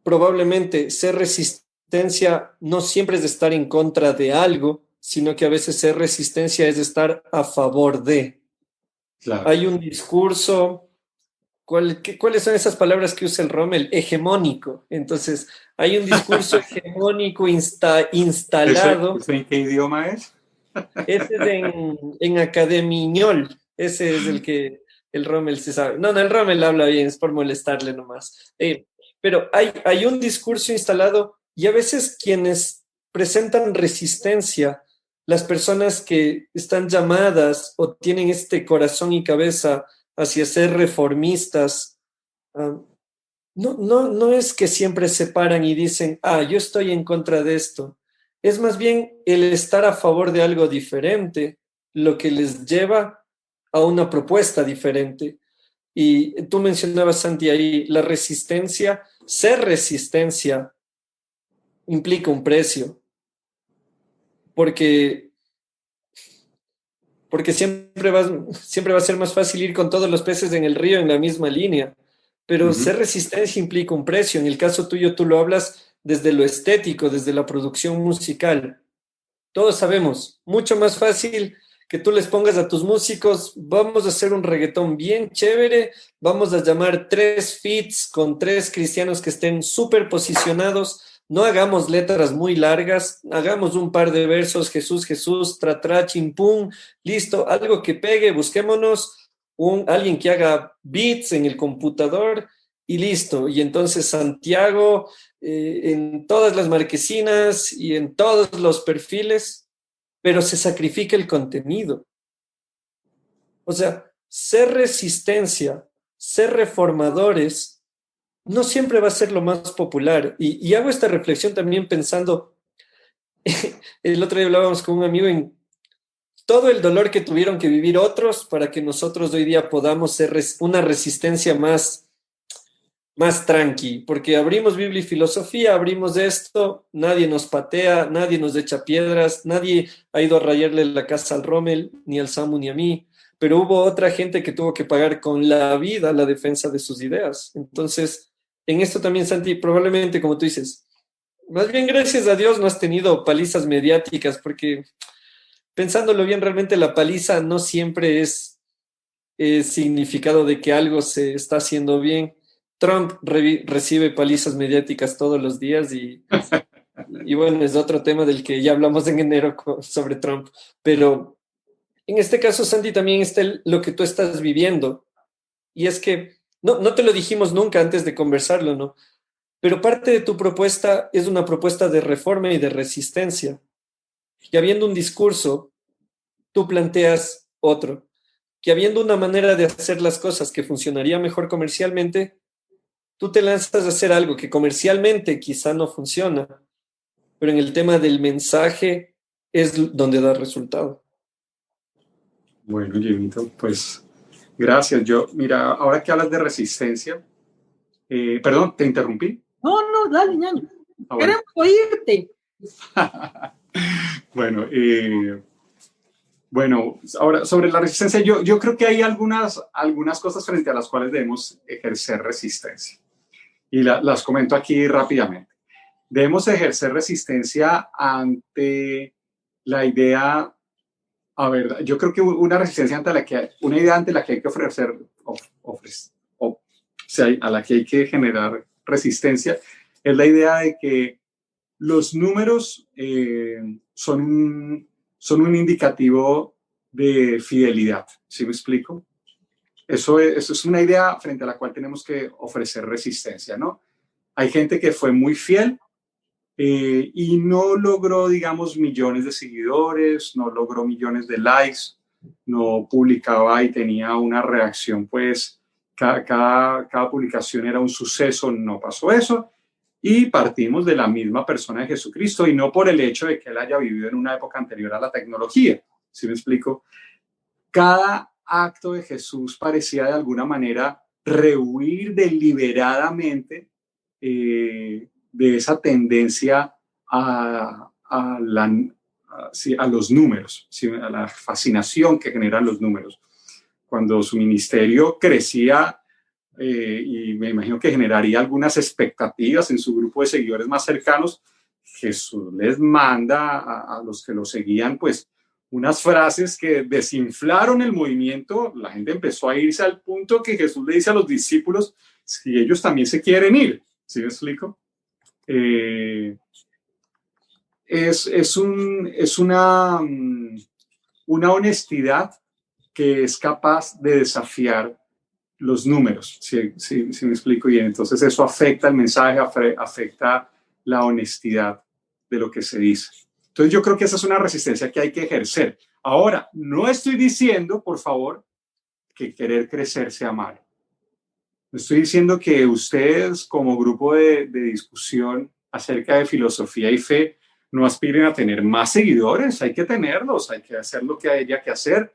Probablemente ser resistente resistencia no siempre es de estar en contra de algo, sino que a veces ser resistencia es de estar a favor de. Claro. Hay un discurso, ¿cuáles son esas palabras que usa el Rommel? Hegemónico. Entonces, hay un discurso hegemónico instalado. ¿Ese en qué idioma es? Ese es en academiñol. Ese es el que el Rommel se sabe. No, el Rommel habla bien, es por molestarle nomás. Pero hay un discurso instalado y a veces quienes presentan resistencia, las personas que están llamadas o tienen este corazón y cabeza hacia ser reformistas, no es que siempre se paran y dicen, yo estoy en contra de esto. Es más bien el estar a favor de algo diferente lo que les lleva a una propuesta diferente. Y tú mencionabas, Santi, ahí la resistencia. Ser resistencia implica un precio, porque siempre va a ser más fácil ir con todos los peces en el río en la misma línea, pero ser resistencia implica un precio. En el caso tuyo, tú lo hablas desde lo estético, desde la producción musical. Todos sabemos, mucho más fácil que tú les pongas a tus músicos, vamos a hacer un reggaetón bien chévere, vamos a llamar 3 feats con 3 cristianos que estén súper posicionados, no hagamos letras muy largas, hagamos un par de versos, Jesús, Jesús, tra, tra, chimpum, listo, algo que pegue, busquémonos alguien que haga beats en el computador y listo. Y entonces Santiago en todas las marquesinas y en todos los perfiles, pero se sacrifica el contenido. O sea, ser resistencia, ser reformadores, no siempre va a ser lo más popular. Y hago esta reflexión también pensando, el otro día hablábamos con un amigo en todo el dolor que tuvieron que vivir otros para que nosotros hoy día podamos ser una resistencia más tranqui, porque abrimos Biblia y filosofía, abrimos esto, nadie nos patea, nadie nos echa piedras, nadie ha ido a rayarle la casa al Rommel, ni al Samu, ni a mí, pero hubo otra gente que tuvo que pagar con la vida la defensa de sus ideas. Entonces, en esto también, Santi, probablemente, como tú dices, más bien gracias a Dios no has tenido palizas mediáticas, porque pensándolo bien, realmente la paliza no siempre es significado de que algo se está haciendo bien. Trump recibe palizas mediáticas todos los días y bueno, es otro tema del que ya hablamos en enero sobre Trump. Pero en este caso, Santi, también está lo que tú estás viviendo. Y es que no te lo dijimos nunca antes de conversarlo, ¿no? Pero parte de tu propuesta es una propuesta de reforma y de resistencia. Y habiendo un discurso, tú planteas otro. Que habiendo una manera de hacer las cosas que funcionaría mejor comercialmente, tú te lanzas a hacer algo que comercialmente quizá no funciona, pero en el tema del mensaje es donde da resultado. Bueno, Jimito, pues gracias. Mira, ahora que hablas de resistencia, perdón, ¿te interrumpí? No, dale, ñaño. Queremos oírte. Bueno, ahora sobre la resistencia, yo creo que hay algunas cosas frente a las cuales debemos ejercer resistencia. Y las comento aquí rápidamente. Debemos ejercer resistencia ante la idea, yo creo que una resistencia una idea ante la que hay que a la que hay que generar resistencia, es la idea de que los números son un indicativo de fidelidad. ¿Sí me explico? Eso es una idea frente a la cual tenemos que ofrecer resistencia, ¿no? Hay gente que fue muy fiel y no logró, digamos, millones de seguidores, no logró millones de likes, no publicaba y tenía una reacción, pues cada publicación era un suceso, no pasó eso. Y partimos de la misma persona de Jesucristo y no por el hecho de que él haya vivido en una época anterior a la tecnología. ¿Sí me explico? Cada acto de Jesús parecía de alguna manera rehuir deliberadamente de esa tendencia a los números, ¿sí? A la fascinación que generan los números. Cuando su ministerio crecía, y me imagino que generaría algunas expectativas en su grupo de seguidores más cercanos, Jesús les manda a los que lo seguían, pues, unas frases que desinflaron el movimiento. La gente empezó a irse al punto que Jesús le dice a los discípulos si ellos también se quieren ir. ¿Sí me explico? Es una honestidad que es capaz de desafiar los números, si me explico bien. Entonces eso afecta el mensaje, afecta la honestidad de lo que se dice. Entonces yo creo que esa es una resistencia que hay que ejercer. Ahora, no estoy diciendo, por favor, que querer crecer sea malo. No estoy diciendo que ustedes como grupo de discusión acerca de filosofía y fe no aspiren a tener más seguidores. Hay que tenerlos, hay que hacer lo que haya que hacer.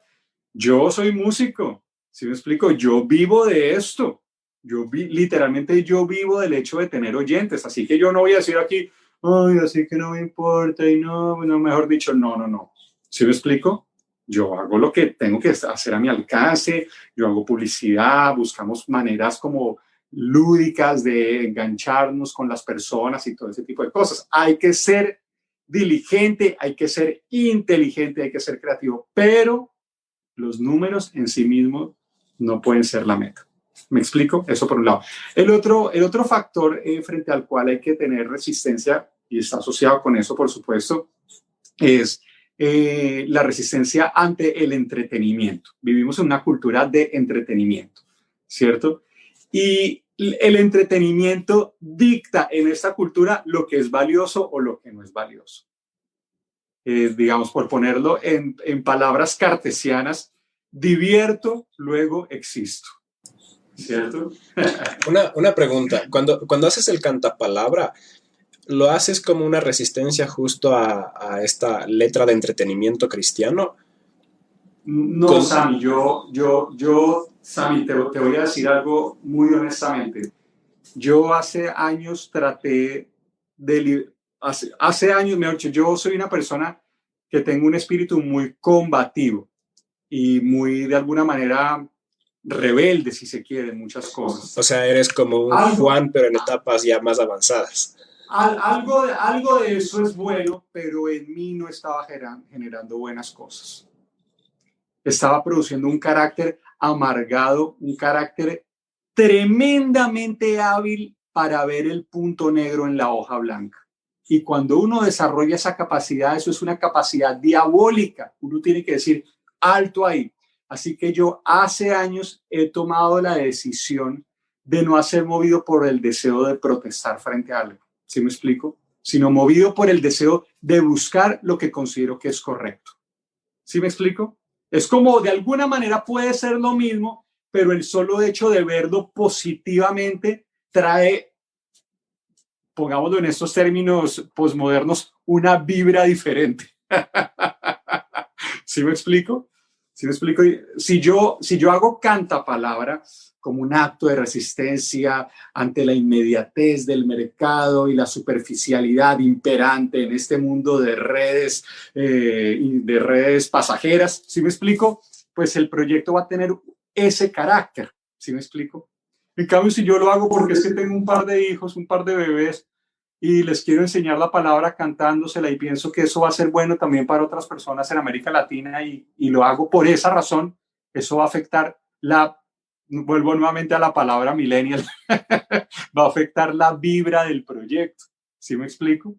Yo soy músico, ¿sí me explico? Yo vivo de esto. Literalmente yo vivo del hecho de tener oyentes. Así que yo no voy a decir aquí, ay, así que no me importa y no, mejor dicho, no. ¿Sí me explico? Yo hago lo que tengo que hacer a mi alcance, yo hago publicidad, buscamos maneras como lúdicas de engancharnos con las personas y todo ese tipo de cosas. Hay que ser diligente, hay que ser inteligente, hay que ser creativo, pero los números en sí mismos no pueden ser la meta. ¿Me explico? Eso por un lado. El otro factor frente al cual hay que tener resistencia, y está asociado con eso, por supuesto, es la resistencia ante el entretenimiento. Vivimos en una cultura de entretenimiento, ¿cierto? Y el entretenimiento dicta en esta cultura lo que es valioso o lo que no es valioso. Digamos, por ponerlo en palabras cartesianas, divierto, luego existo. ¿Cierto? Una pregunta. Cuando haces el cantapalabra, ¿lo haces como una resistencia justo a esta letra de entretenimiento cristiano? No, Sammy, Sammy, te voy a decir algo muy honestamente. Yo hace años hace años, mejor dicho, yo soy una persona que tengo un espíritu muy combativo y muy, de alguna manera, rebelde, si se quiere, en muchas cosas. O sea, eres como un Juan, pero en etapas ya más avanzadas. Algo de eso es bueno, pero en mí no estaba generando buenas cosas. Estaba produciendo un carácter amargado, un carácter tremendamente hábil para ver el punto negro en la hoja blanca. Y cuando uno desarrolla esa capacidad, eso es una capacidad diabólica. Uno tiene que decir, alto ahí. Así que yo hace años he tomado la decisión de no ser movido por el deseo de protestar frente a algo. ¿Sí me explico? Sino movido por el deseo de buscar lo que considero que es correcto. ¿Sí me explico? Es como de alguna manera puede ser lo mismo, pero el solo hecho de verlo positivamente trae, pongámoslo en estos términos posmodernos, una vibra diferente. ¿Sí me explico? ¿Sí me explico? Si yo hago cantapalabra como un acto de resistencia ante la inmediatez del mercado y la superficialidad imperante en este mundo de redes pasajeras, ¿sí me explico? Pues el proyecto va a tener ese carácter, ¿sí me explico? En cambio, si yo lo hago porque es que tengo un par de hijos, un par de bebés, y les quiero enseñar la palabra cantándosela y pienso que eso va a ser bueno también para otras personas en América Latina y lo hago por esa razón, eso va a afectar vuelvo nuevamente a la palabra millennial, va a afectar la vibra del proyecto. ¿Sí me explico?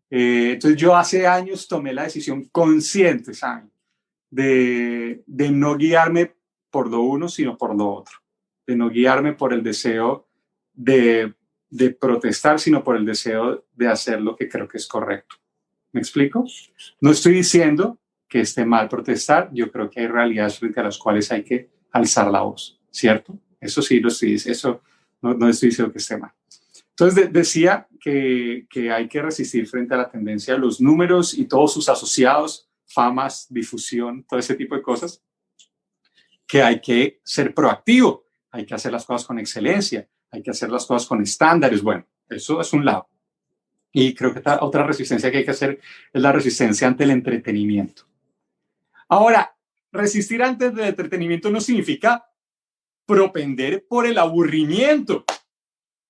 Entonces yo hace años tomé la decisión consciente, ¿saben? De no guiarme por lo uno, sino por lo otro. De no guiarme por el deseo de protestar, sino por el deseo de hacer lo que creo que es correcto. ¿Me explico? No estoy diciendo que esté mal protestar, yo creo que hay realidades frente a las cuales hay que alzar la voz, ¿cierto? Eso sí lo estoy diciendo, eso no estoy diciendo que esté mal. Entonces decía que hay que resistir frente a la tendencia de los números y todos sus asociados, famas, difusión, todo ese tipo de cosas, que hay que ser proactivo, hay que hacer las cosas con excelencia, hay que hacer las cosas con estándares. Bueno, eso es un lado. Y creo que otra resistencia que hay que hacer es la resistencia ante el entretenimiento. Ahora, resistir ante el entretenimiento no significa propender por el aburrimiento.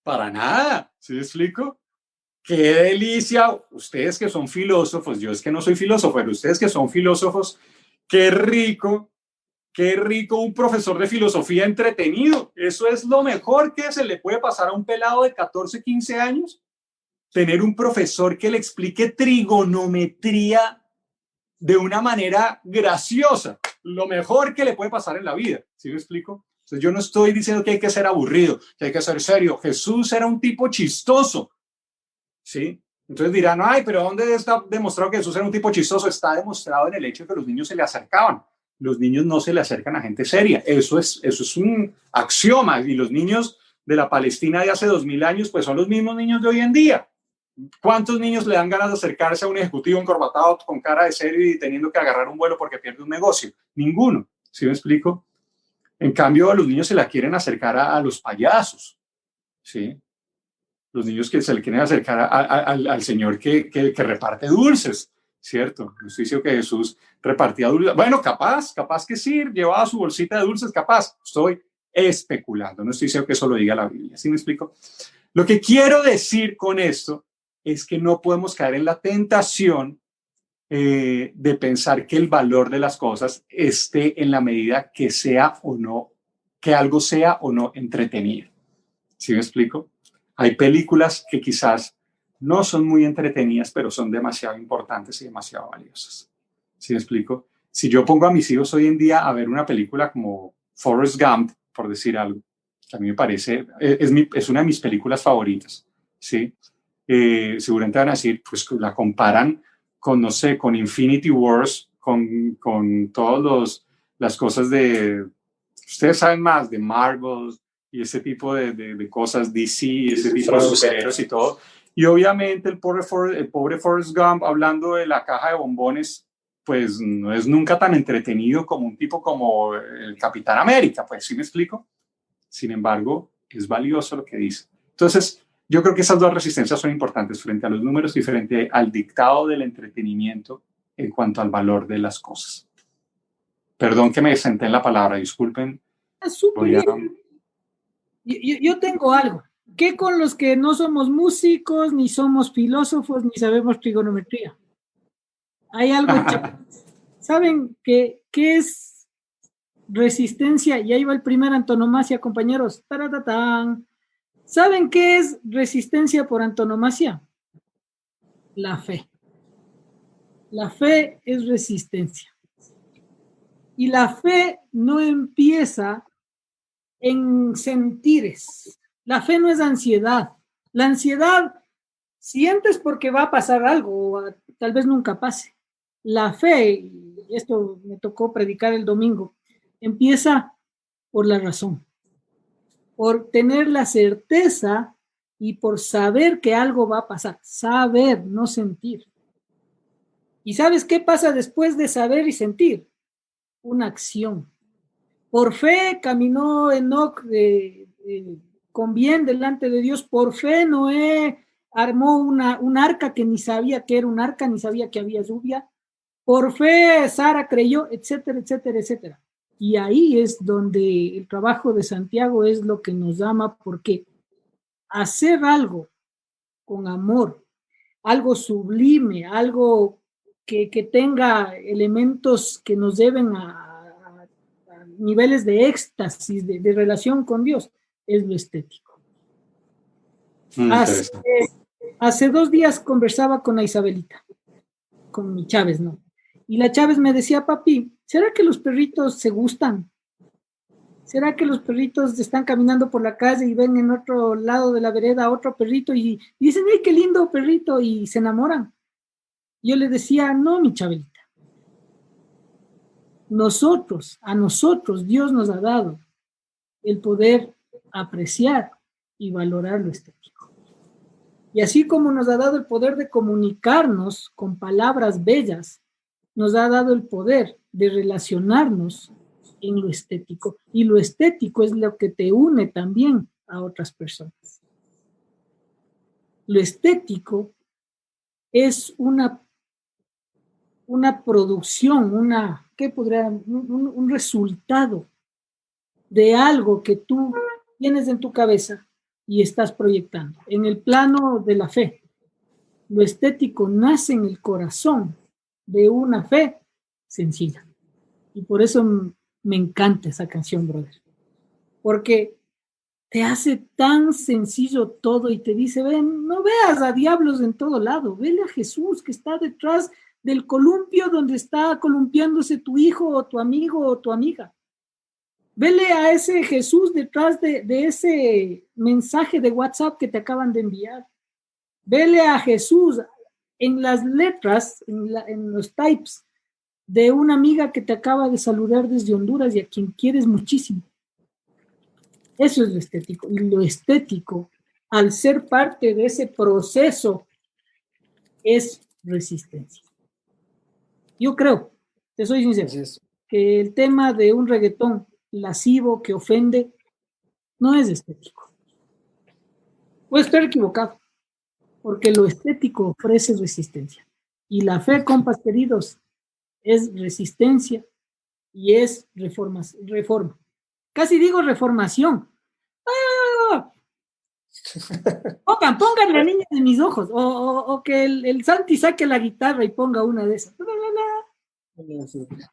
Para nada, ¿sí me explico? qué delicia, ustedes que son filósofos, yo es que no soy filósofo, pero ustedes que son filósofos, qué rico un profesor de filosofía entretenido. Eso es lo mejor que se le puede pasar a un pelado de 14, 15 años. Tener un profesor que le explique trigonometría de una manera graciosa. Lo mejor que le puede pasar en la vida. ¿Sí me explico? Entonces, yo no estoy diciendo que hay que ser aburrido, que hay que ser serio. Jesús era un tipo chistoso. ¿Sí? Entonces dirán, ay, pero ¿dónde está demostrado que Jesús era un tipo chistoso? Está demostrado en el hecho de que los niños se le acercaban. Los niños no se le acercan a gente seria. Eso es un axioma. Y los niños de la Palestina de hace 2000 años, pues son los mismos niños de hoy en día. ¿Cuántos niños le dan ganas de acercarse a un ejecutivo encorbatado con cara de serio y teniendo que agarrar un vuelo porque pierde un negocio? Ninguno. ¿Sí me explico? En cambio, a los niños se la quieren acercar a los payasos. ¿Sí? Los niños que se le quieren acercar al Señor que reparte dulces, ¿cierto? No estoy diciendo que Jesús repartía dulces. Bueno, capaz que sí, llevaba su bolsita de dulces, capaz. Estoy especulando, no estoy diciendo que eso lo diga la Biblia. ¿Sí me explico? Lo que quiero decir con esto es que no podemos caer en la tentación de pensar que el valor de las cosas esté en la medida que sea o no, que algo sea o no entretenido. ¿Sí me explico? Hay películas que quizás no son muy entretenidas, pero son demasiado importantes y demasiado valiosas. ¿Sí me explico? Si yo pongo a mis hijos hoy en día a ver una película como Forrest Gump, por decir algo, que a mí me parece, es una de mis películas favoritas, ¿sí? Seguramente van a decir, pues la comparan con, no sé, con Infinity Wars, con todas las cosas de, ustedes saben más, de Marvel y ese tipo de cosas, DC, ese tipo de superhéroes y todo. Y obviamente el pobre Forrest Gump, hablando de la caja de bombones, pues no es nunca tan entretenido como un tipo como el Capitán América, pues ¿sí me explico? Sin embargo, es valioso lo que dice. Entonces, yo creo que esas dos resistencias son importantes frente a los números y frente al dictado del entretenimiento en cuanto al valor de las cosas. Perdón que me senté en la palabra, disculpen. Es súper bien. Yo tengo algo, que con los que no somos músicos, ni somos filósofos, ni sabemos trigonometría. Hay algo ¿Saben qué es resistencia? Y ahí va el primer antonomasia, compañeros. ¡Taratatán! ¿Saben qué es resistencia por antonomasia? La fe. La fe es resistencia. Y la fe no empieza en sentires. La fe no es ansiedad. La ansiedad sientes porque va a pasar algo, o tal vez nunca pase. La fe, y esto me tocó predicar el domingo, empieza por la razón, por tener la certeza y por saber que algo va a pasar. Saber, no sentir. ¿Y sabes qué pasa después de saber y sentir? Una acción. Por fe caminó Enoc con bien delante de Dios. Por fe Noé armó un arca que ni sabía que era un arca, ni sabía que había lluvia. Por fe Sara creyó, etcétera, etcétera, etcétera. Y ahí es donde el trabajo de Santiago es lo que nos llama, porque hacer algo con amor, algo sublime, algo que tenga elementos que nos lleven a niveles de éxtasis, de relación con Dios, es lo estético. Hace 2 días conversaba con la Isabelita, con mi Chávez, ¿no? Y la Chávez me decía, papi, ¿será que los perritos se gustan? ¿Será que los perritos están caminando por la calle y ven en otro lado de la vereda a otro perrito y dicen, ¡ay, qué lindo perrito! Y se enamoran? Yo le decía, no, mi Chabelita. A nosotros, Dios nos ha dado el poder apreciar y valorar lo estético. Y así como nos ha dado el poder de comunicarnos con palabras bellas, nos ha dado el poder de relacionarnos en lo estético. Y lo estético es lo que te une también a otras personas. Lo estético es una producción, un resultado de algo que tú tienes en tu cabeza y estás proyectando en el plano de la fe. Lo estético nace en el corazón de una fe sencilla. Y por eso me encanta esa canción, brother. Porque te hace tan sencillo todo y te dice, ven, no veas a diablos en todo lado, vele a Jesús que está detrás del columpio donde está columpiándose tu hijo o tu amigo o tu amiga. Vele a ese Jesús detrás de ese mensaje de WhatsApp que te acaban de enviar. Vele a Jesús en las letras, en los types de una amiga que te acaba de saludar desde Honduras y a quien quieres muchísimo. Eso es lo estético. Y lo estético, al ser parte de ese proceso, es resistencia. Yo creo, te soy sincero, que el tema de un reggaetón lascivo que ofende no es estético. Puedo estar equivocado, porque lo estético ofrece resistencia. Y la fe, compas queridos, es resistencia y es reforma. Casi digo reformación. ¡Ah! Pongan la niña de mis ojos, o que el Santi saque la guitarra y ponga una de esas.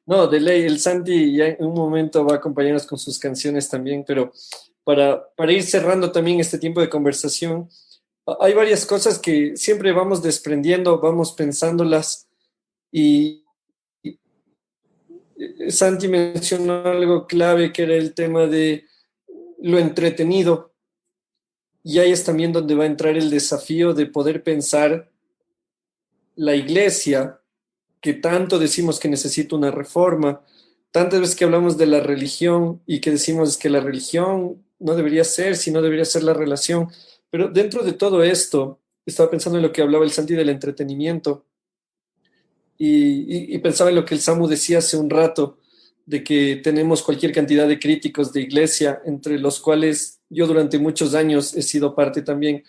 No, de ley, el Santi ya en un momento va a acompañarnos con sus canciones también, pero para ir cerrando también este tiempo de conversación, hay varias cosas que siempre vamos desprendiendo, vamos pensándolas y Santi mencionó algo clave que era el tema de lo entretenido y ahí es también donde va a entrar el desafío de poder pensar la iglesia, que tanto decimos que necesita una reforma, tantas veces que hablamos de la religión y que decimos que la religión no debería ser, sino debería ser la relación, pero dentro de todo esto, estaba pensando en lo que hablaba el Santi del entretenimiento y pensaba en lo que el Samu decía hace un rato, de que tenemos cualquier cantidad de críticos de iglesia, entre los cuales yo durante muchos años he sido parte también.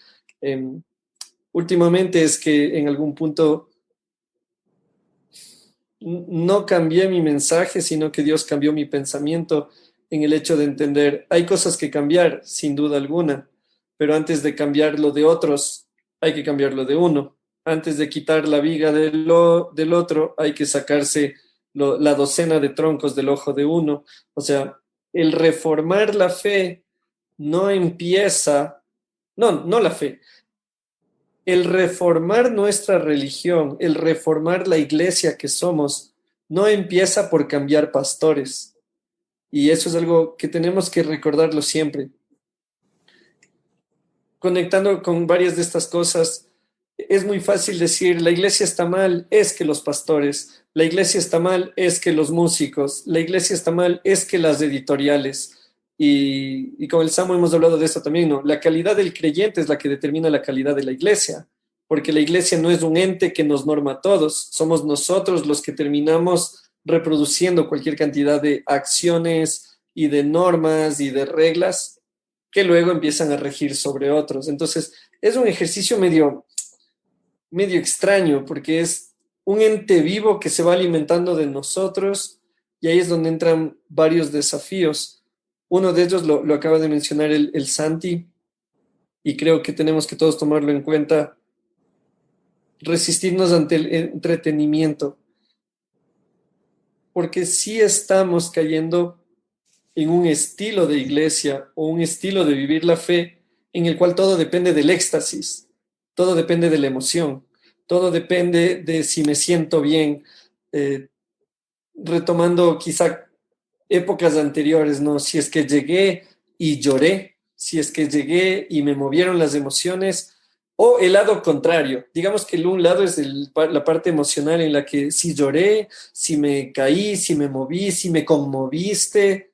Últimamente es que en algún punto no cambié mi mensaje, sino que Dios cambió mi pensamiento en el hecho de entender, hay cosas que cambiar, sin duda alguna, pero antes de cambiar lo de otros, hay que cambiar lo de uno. Antes de quitar la viga del otro, hay que sacarse la docena de troncos del ojo de uno. O sea, el reformar la fe no empieza, no la fe, el reformar nuestra religión, el reformar la iglesia que somos, no empieza por cambiar pastores. Y eso es algo que tenemos que recordarlo siempre. Conectando con varias de estas cosas, es muy fácil decir, la iglesia está mal, es que los pastores, la iglesia está mal, es que los músicos, la iglesia está mal, es que las editoriales. Y con el Samu hemos hablado de esto también, ¿no? La calidad del creyente es la que determina la calidad de la iglesia, porque la iglesia no es un ente que nos norma a todos, somos nosotros los que terminamos reproduciendo cualquier cantidad de acciones y de normas y de reglas que luego empiezan a regir sobre otros. Entonces, es un ejercicio medio extraño, porque es un ente vivo que se va alimentando de nosotros y ahí es donde entran varios desafíos. Uno de ellos lo acaba de mencionar el Santi y creo que tenemos que todos tomarlo en cuenta, resistirnos ante el entretenimiento, porque sí estamos cayendo en un estilo de iglesia o un estilo de vivir la fe en el cual todo depende del éxtasis, todo depende de la emoción, todo depende de si me siento bien, retomando quizá épocas anteriores, ¿no? Si es que llegué y lloré, si es que llegué y me movieron las emociones, o el lado contrario. Digamos que un lado es la parte emocional en la que si lloré, si me caí, si me moví, si me conmoviste,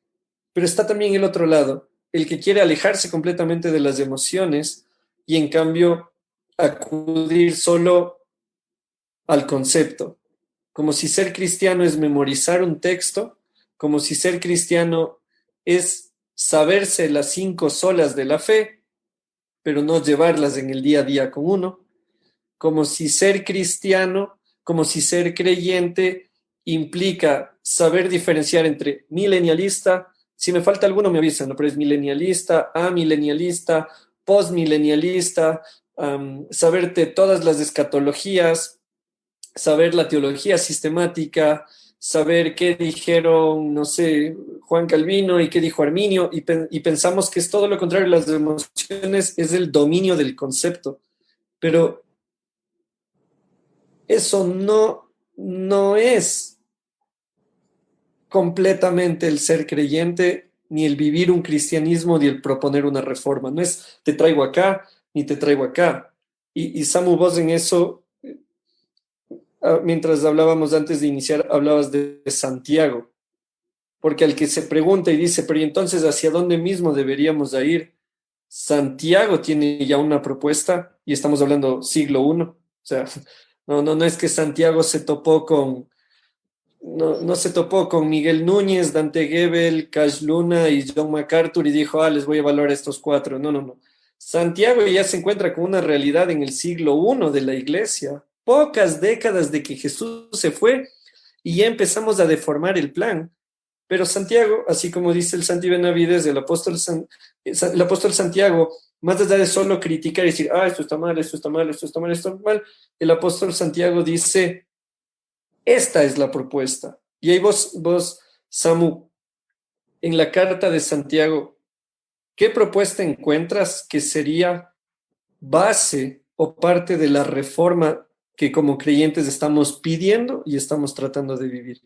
pero está también el otro lado, el que quiere alejarse completamente de las emociones y en cambio acudir solo al concepto, como si ser cristiano es memorizar un texto, como si ser cristiano es saberse las 5 solas de la fe, pero no llevarlas en el día a día con uno, como si ser cristiano, como si ser creyente implica saber diferenciar entre milenialista, si me falta alguno me avisan, ¿no? Pero es milenialista, amilenialista, postmilenialista, saberte todas las escatologías, saber la teología sistemática, saber qué dijeron, no sé, Juan Calvino y qué dijo Arminio, y pensamos que es todo lo contrario. Las emociones es el dominio del concepto, pero eso no es completamente el ser creyente, ni el vivir un cristianismo, ni el proponer una reforma. No es te traigo acá, ni te traigo acá. Y Samu, vos en eso, mientras hablábamos antes de iniciar, hablabas de Santiago, porque al que se pregunta y dice, pero ¿y entonces hacia dónde mismo deberíamos de ir? Santiago tiene ya una propuesta y estamos hablando siglo I. O sea, no es que Santiago se topó con, no se topó con Miguel Núñez, Dante Gebel, Cash Luna y John MacArthur y dijo, les voy a evaluar a estos cuatro. No. Santiago ya se encuentra con una realidad en el siglo I de la iglesia, pocas décadas de que Jesús se fue y ya empezamos a deformar el plan. Pero Santiago, así como dice el Santi Benavides, el apóstol Santiago, más allá de solo criticar y decir, esto está mal, esto está mal, esto está mal, esto está mal, el apóstol Santiago dice, esta es la propuesta. Y ahí vos, Samu, en la carta de Santiago, ¿qué propuesta encuentras que sería base o parte de la reforma que como creyentes estamos pidiendo y estamos tratando de vivir?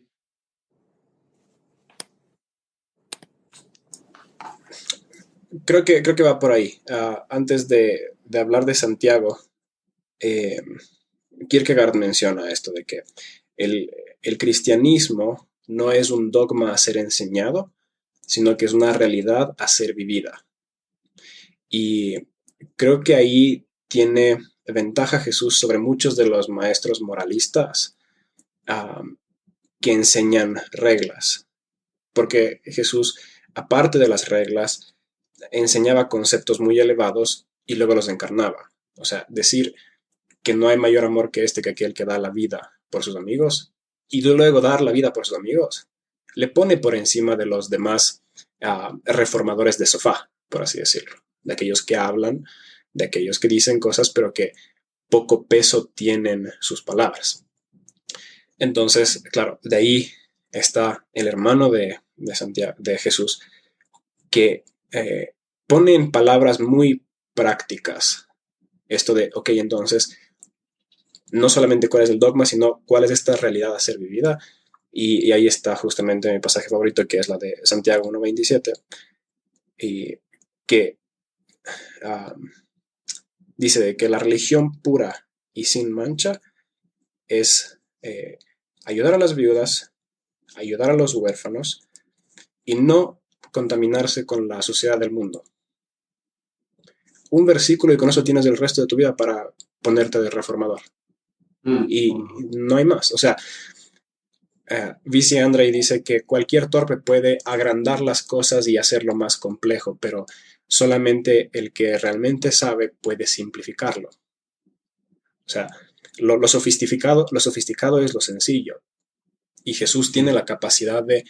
Creo que va por ahí. Antes de hablar de Santiago, Kierkegaard menciona esto de que el cristianismo no es un dogma a ser enseñado, sino que es una realidad a ser vivida. Y creo que ahí tiene ventaja Jesús sobre muchos de los maestros moralistas que enseñan reglas. Porque Jesús, aparte de las reglas, enseñaba conceptos muy elevados y luego los encarnaba. O sea, decir que no hay mayor amor que este, que aquel que da la vida por sus amigos, y luego dar la vida por sus amigos, le pone por encima de los demás reformadores de sofá, por así decirlo, de aquellos que hablan, de aquellos que dicen cosas, pero que poco peso tienen sus palabras. Entonces, claro, de ahí está el hermano de Santiago, de Jesús, que pone en palabras muy prácticas esto de, ok, entonces, no solamente cuál es el dogma, sino cuál es esta realidad a ser vivida. Y ahí está justamente mi pasaje favorito, que es la de Santiago 1:27, y que dice de que la religión pura y sin mancha es ayudar a las viudas, ayudar a los huérfanos y no contaminarse con la suciedad del mundo. Un versículo y con eso tienes el resto de tu vida para ponerte de reformador. Y no hay más. O sea, V.C. Andre dice que cualquier torpe puede agrandar las cosas y hacerlo más complejo, pero solamente el que realmente sabe puede simplificarlo. O sea, lo sofisticado es lo sencillo. Y Jesús tiene la capacidad de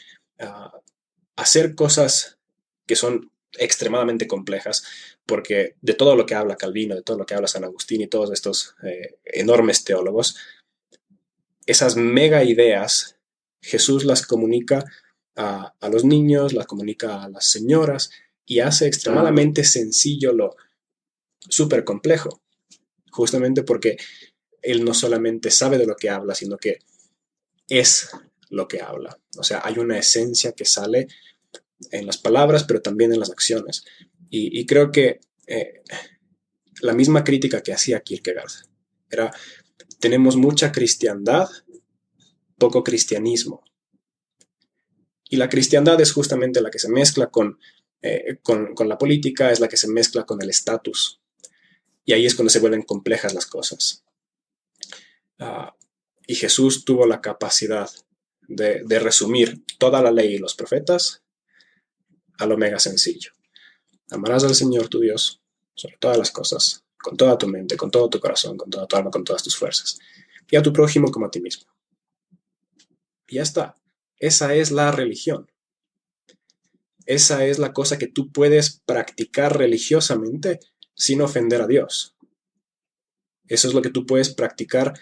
hacer cosas que son extremadamente complejas, porque de todo lo que habla Calvino, de todo lo que habla San Agustín y todos estos enormes teólogos, esas mega ideas, Jesús las comunica a los niños, las comunica a las señoras y hace extremadamente sencillo lo súper complejo, justamente porque él no solamente sabe de lo que habla, sino que es lo que habla. O sea, hay una esencia que sale en las palabras, pero también en las acciones. Y creo que la misma crítica que hacía Kierkegaard era, tenemos mucha cristiandad, poco cristianismo. Y la cristiandad es justamente la que se mezcla con la política, es la que se mezcla con el estatus. Y ahí es cuando se vuelven complejas las cosas. Y Jesús tuvo la capacidad de resumir toda la ley y los profetas a lo mega sencillo. Amarás al Señor tu Dios sobre todas las cosas, con toda tu mente, con todo tu corazón, con toda tu alma, con todas tus fuerzas, y a tu prójimo como a ti mismo. Y ya está. Esa es la religión. Esa es la cosa que tú puedes practicar religiosamente sin ofender a Dios. Eso es lo que tú puedes practicar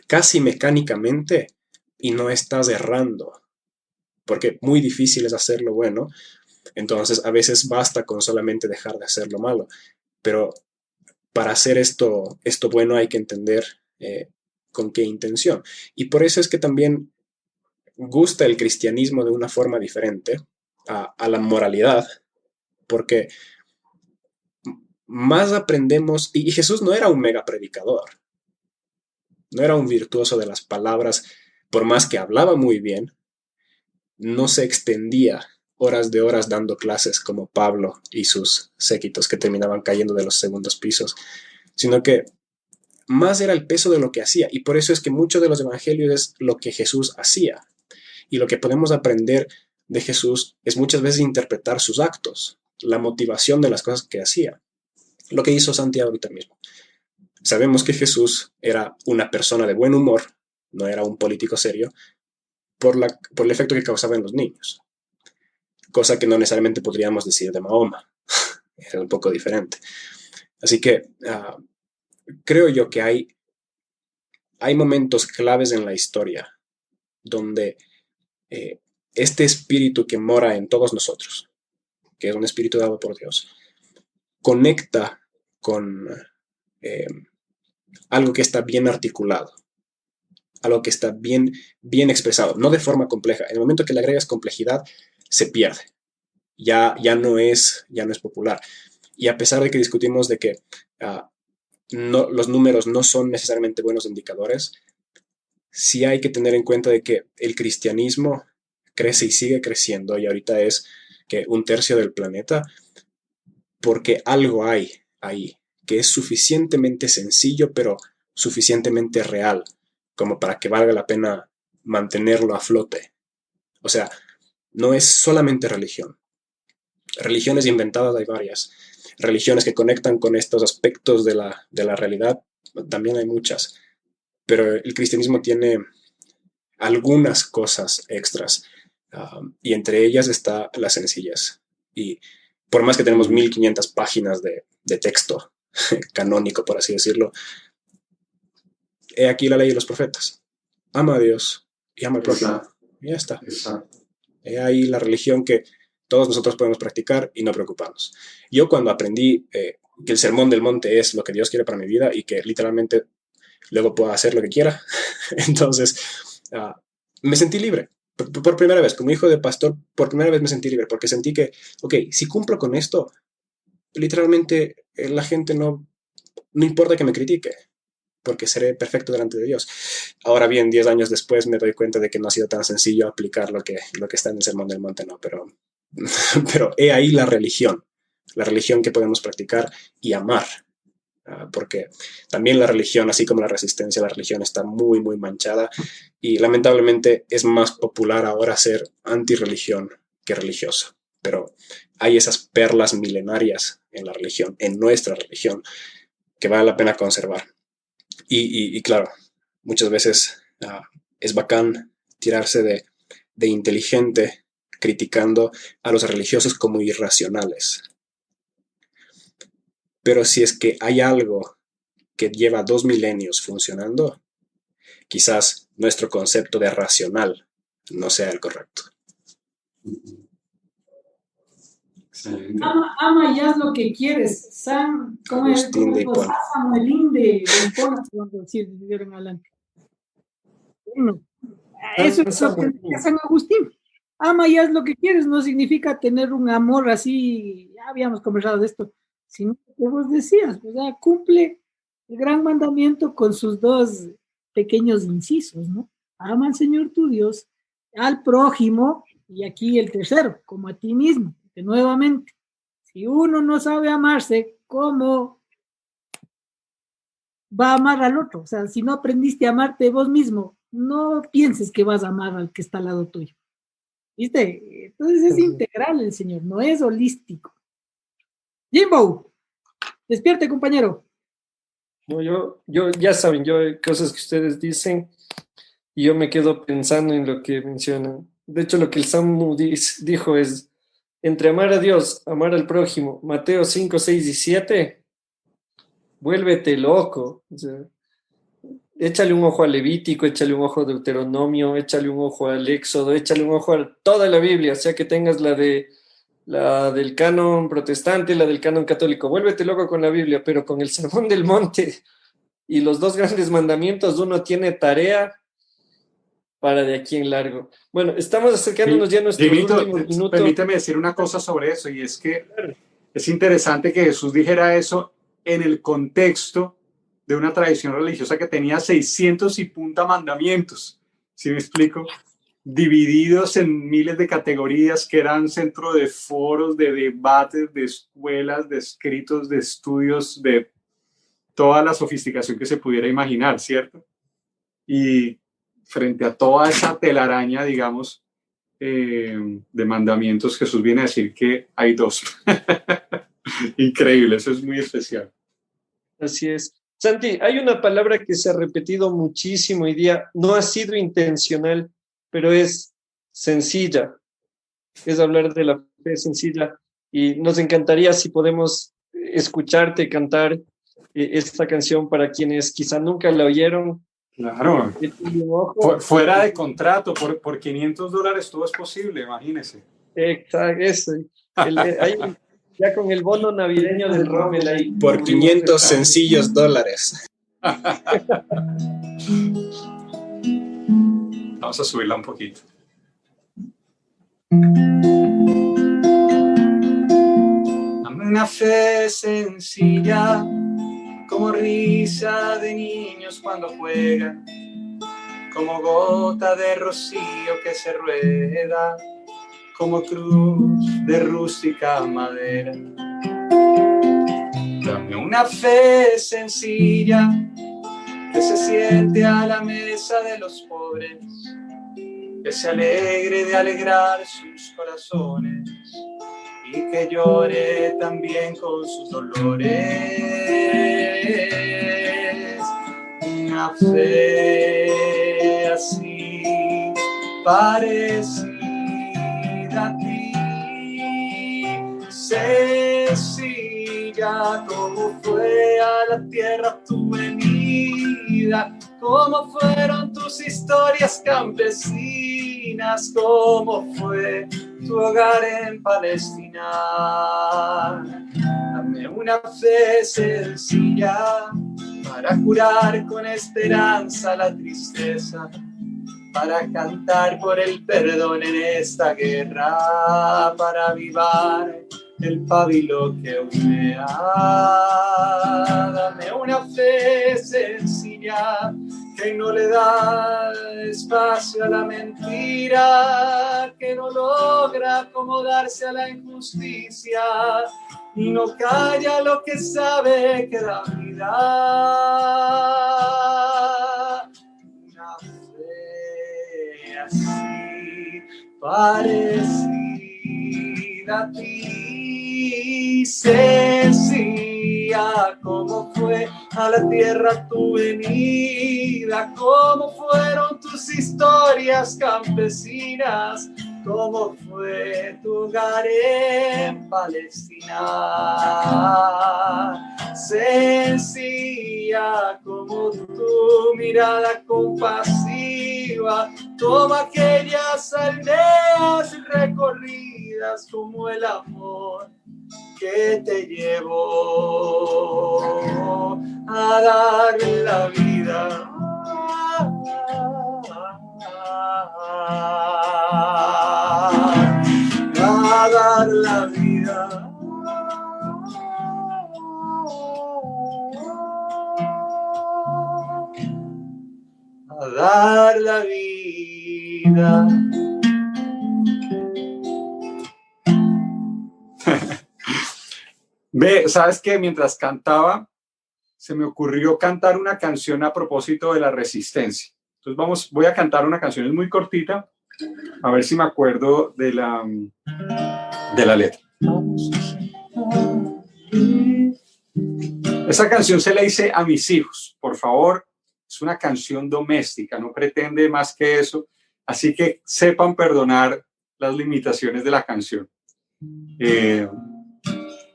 casi mecánicamente y no estás errando, porque muy difícil es hacer lo bueno. Entonces, a veces basta con solamente dejar de hacer lo malo. Pero para hacer esto bueno hay que entender con qué intención. Y por eso es que también gusta el cristianismo de una forma diferente a la moralidad, porque más aprendemos, y Jesús no era un mega predicador, no era un virtuoso de las palabras, por más que hablaba muy bien, no se extendía horas de horas dando clases como Pablo y sus séquitos que terminaban cayendo de los segundos pisos, sino que más era el peso de lo que hacía. Y por eso es que mucho de los evangelios es lo que Jesús hacía. Y lo que podemos aprender de Jesús es muchas veces interpretar sus actos, la motivación de las cosas que hacía. Lo que hizo Santiago ahorita mismo. Sabemos que Jesús era una persona de buen humor, no era un político serio, por el efecto que causaba en los niños. Cosa que no necesariamente podríamos decir de Mahoma. Era un poco diferente. Así que creo yo que hay momentos claves en la historia donde este espíritu que mora en todos nosotros, que es un espíritu dado por Dios, conecta con algo que está bien articulado, algo que está bien expresado, no de forma compleja. En el momento que le agregas complejidad, se pierde. Ya no es popular. Y a pesar de que discutimos de que los números no son necesariamente buenos indicadores, sí hay que tener en cuenta de que el cristianismo crece y sigue creciendo, y ahorita es que 1/3 del planeta, porque algo hay ahí que es suficientemente sencillo, pero suficientemente real, como para que valga la pena mantenerlo a flote. O sea, no es solamente religión. Religiones inventadas hay varias. Religiones que conectan con estos aspectos de la realidad, también hay muchas. Pero el cristianismo tiene algunas cosas extras, y entre ellas está la sencillez. Y por más que tenemos 1500 páginas de texto canónico, por así decirlo, he aquí la ley de los profetas. Ama a Dios y ama al prójimo. Y ya está. He ahí la religión que todos nosotros podemos practicar y no preocuparnos. Yo cuando aprendí que el sermón del monte es lo que Dios quiere para mi vida y que literalmente luego puedo hacer lo que quiera, entonces me sentí libre. Por primera vez, como hijo de pastor, por primera vez me sentí libre, porque sentí que, ok, si cumplo con esto, literalmente la gente no importa que me critique, porque seré perfecto delante de Dios. Ahora bien, 10 años después me doy cuenta de que no ha sido tan sencillo aplicar lo que está en el Sermón del Monte, no, pero he ahí la religión que podemos practicar y amar, porque también la religión, así como la resistencia, la religión está muy, muy manchada, y lamentablemente es más popular ahora ser antirreligión que religioso. Pero hay esas perlas milenarias en la religión, en nuestra religión, que vale la pena conservar. Y claro, muchas veces es bacán tirarse de inteligente criticando a los religiosos como irracionales. Pero si es que hay algo que lleva 2 milenios funcionando, quizás nuestro concepto de racional no sea el correcto. Ama y haz lo que quieres. ¿Cómo es? Samuelín de Hipona, vamos a decir, adelante. Bueno, eso es lo que dice San Agustín. Ama y haz lo que quieres no significa tener un amor así, ya habíamos conversado de esto, sino que vos decías, o sea, cumple el gran mandamiento con sus 2 pequeños incisos, ¿no? Ama al Señor tu Dios, al prójimo, y aquí el tercero, como a ti mismo. Que nuevamente, si uno no sabe amarse, ¿cómo va a amar al otro? O sea, si no aprendiste a amarte vos mismo, no pienses que vas a amar al que está al lado tuyo. ¿Viste? Entonces es integral el Señor, no es holístico. Jimbo, despierte, compañero. No, yo, ya saben, yo hay cosas que ustedes dicen y yo me quedo pensando en lo que mencionan. De hecho, lo que el Samu dijo es, entre amar a Dios, amar al prójimo, Mateo 5, 6 y 7, vuélvete loco. O sea, échale un ojo a Levítico, échale un ojo a Deuteronomio, échale un ojo al Éxodo, échale un ojo a toda la Biblia, sea que tengas la del canon protestante, la del canon católico. Vuélvete loco con la Biblia, pero con el Sermón del Monte y los dos grandes mandamientos, uno tiene tarea para de aquí en largo. Bueno, estamos acercándonos ya a nuestros Jimito, últimos minutos. permíteme decir una cosa sobre eso, y es que es interesante que Jesús dijera eso en el contexto de una tradición religiosa que tenía 600 y punta mandamientos, ¿sí me explico? Divididos en miles de categorías que eran centro de foros, de debates, de escuelas, de escritos, de estudios, de toda la sofisticación que se pudiera imaginar, ¿cierto? Y frente a toda esa telaraña, digamos, de mandamientos, Jesús viene a decir que hay dos. Increíble, eso es muy especial. Así es. Santi, hay una palabra que se ha repetido muchísimo hoy día, no ha sido intencional, pero es sencilla. Es hablar de la fe sencilla. Y nos encantaría si podemos escucharte cantar esta canción para quienes quizá nunca la oyeron. Claro. Fuera de contrato, por $500 todo es posible, imagínese. Exacto, eso. Ya con el bono navideño del Rommel ahí. Por 500 sencillos dólares. Vamos a subirla un poquito. Dame una fe sencilla, como risa de niños cuando juegan, como gota de rocío que se rueda, como cruz de rústica madera. Dame una fe sencilla que se siente a la mesa de los pobres, que se alegre de alegrar sus corazones y que llore también con sus dolores. Una fe así parecida a ti, sencilla como fue a la tierra tu venida, como fueron tus historias campesinas, como fue tu hogar en Palestina. Dame una fe sencilla para curar con esperanza la tristeza, para cantar por el perdón en esta guerra, para avivar el pabilo que humea. Dame una fe sencilla que no le da espacio a la mentira, que no logra acomodarse a la injusticia y no calla lo que sabe que da vida. Una fe así parecida a ti, sencilla como fue a la tierra tu venida, como fueron tus historias campesinas, como fue tu hogar en Palestina. Sencilla como tu mirada compasiva, como aquellas aldeas recorridas, como el amor que te llevó a dar la vida. A dar la vida. A dar la vida. Ve, ¿sabes qué? Mientras cantaba, se me ocurrió cantar una canción a propósito de la resistencia. Entonces voy a cantar una canción, es muy cortita, a ver si me acuerdo de la letra. Esa canción se la hice a mis hijos, por favor, es una canción doméstica, no pretende más que eso, así que sepan perdonar las limitaciones de la canción.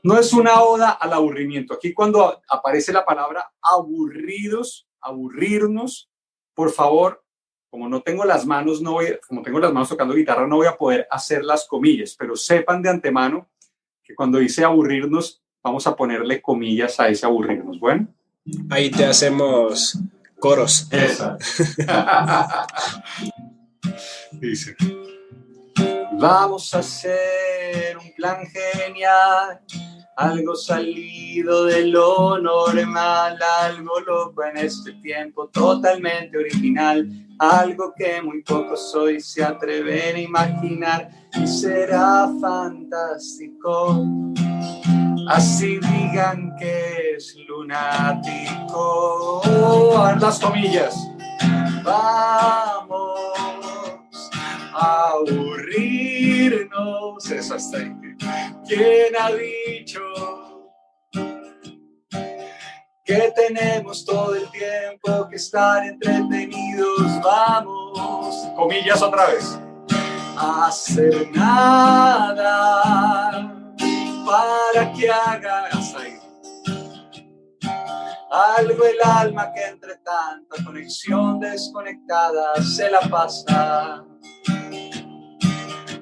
No es una oda al aburrimiento. Aquí cuando aparece la palabra aburridos, aburrirnos, por favor, como no tengo las manos, como tengo las manos tocando guitarra, no voy a poder hacer las comillas, pero sepan de antemano que cuando dice aburrirnos, vamos a ponerle comillas a ese aburrirnos. Bueno. Ahí te hacemos coros. Esa. Dice, vamos a hacer un plan genial, algo salido de lo normal, algo loco en este tiempo, totalmente original, algo que muy pocos hoy se atreven a imaginar y será fantástico. Así digan que es lunático. A ver las comillas. Vamos a aburrirnos. Eso está ahí. ¿Quién ha dicho que tenemos todo el tiempo que estar entretenidos? Vamos, comillas otra vez, a hacer nada para que hagas ahí algo el alma que entre tanta conexión desconectada se la pasa.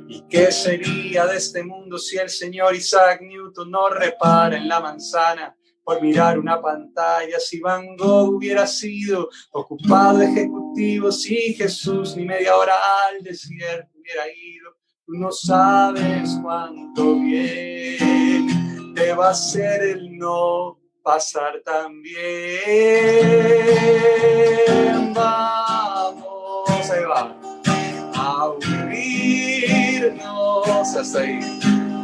¿Y qué sería de este mundo si el señor Isaac Newton no repara en la manzana por mirar una pantalla? Si Van Gogh hubiera sido ocupado ejecutivo, si Jesús ni media hora al desierto hubiera ido, tú no sabes cuánto bien te va a hacer el no pasar tan bien. Vamos, ahí va. A aburrirnos hasta ahí.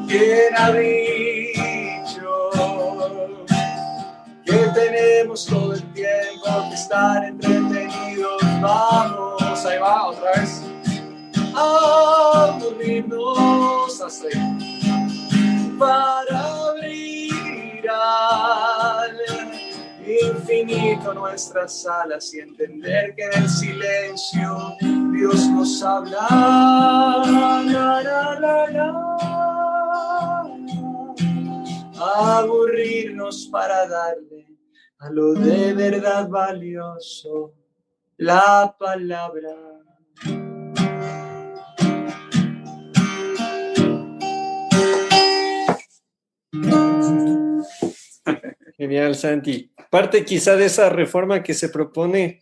¿Quién ha dicho que tenemos todo el tiempo que estar entretenidos? Vamos, ahí va, otra vez. A aburrirnos hasta ahí. Para abrir al infinito nuestras alas y entender que en el silencio Dios nos habla. La, la, la, la. Aburrirnos para darle a lo de verdad valioso la palabra. Genial, Santi. Parte quizá de esa reforma que se propone,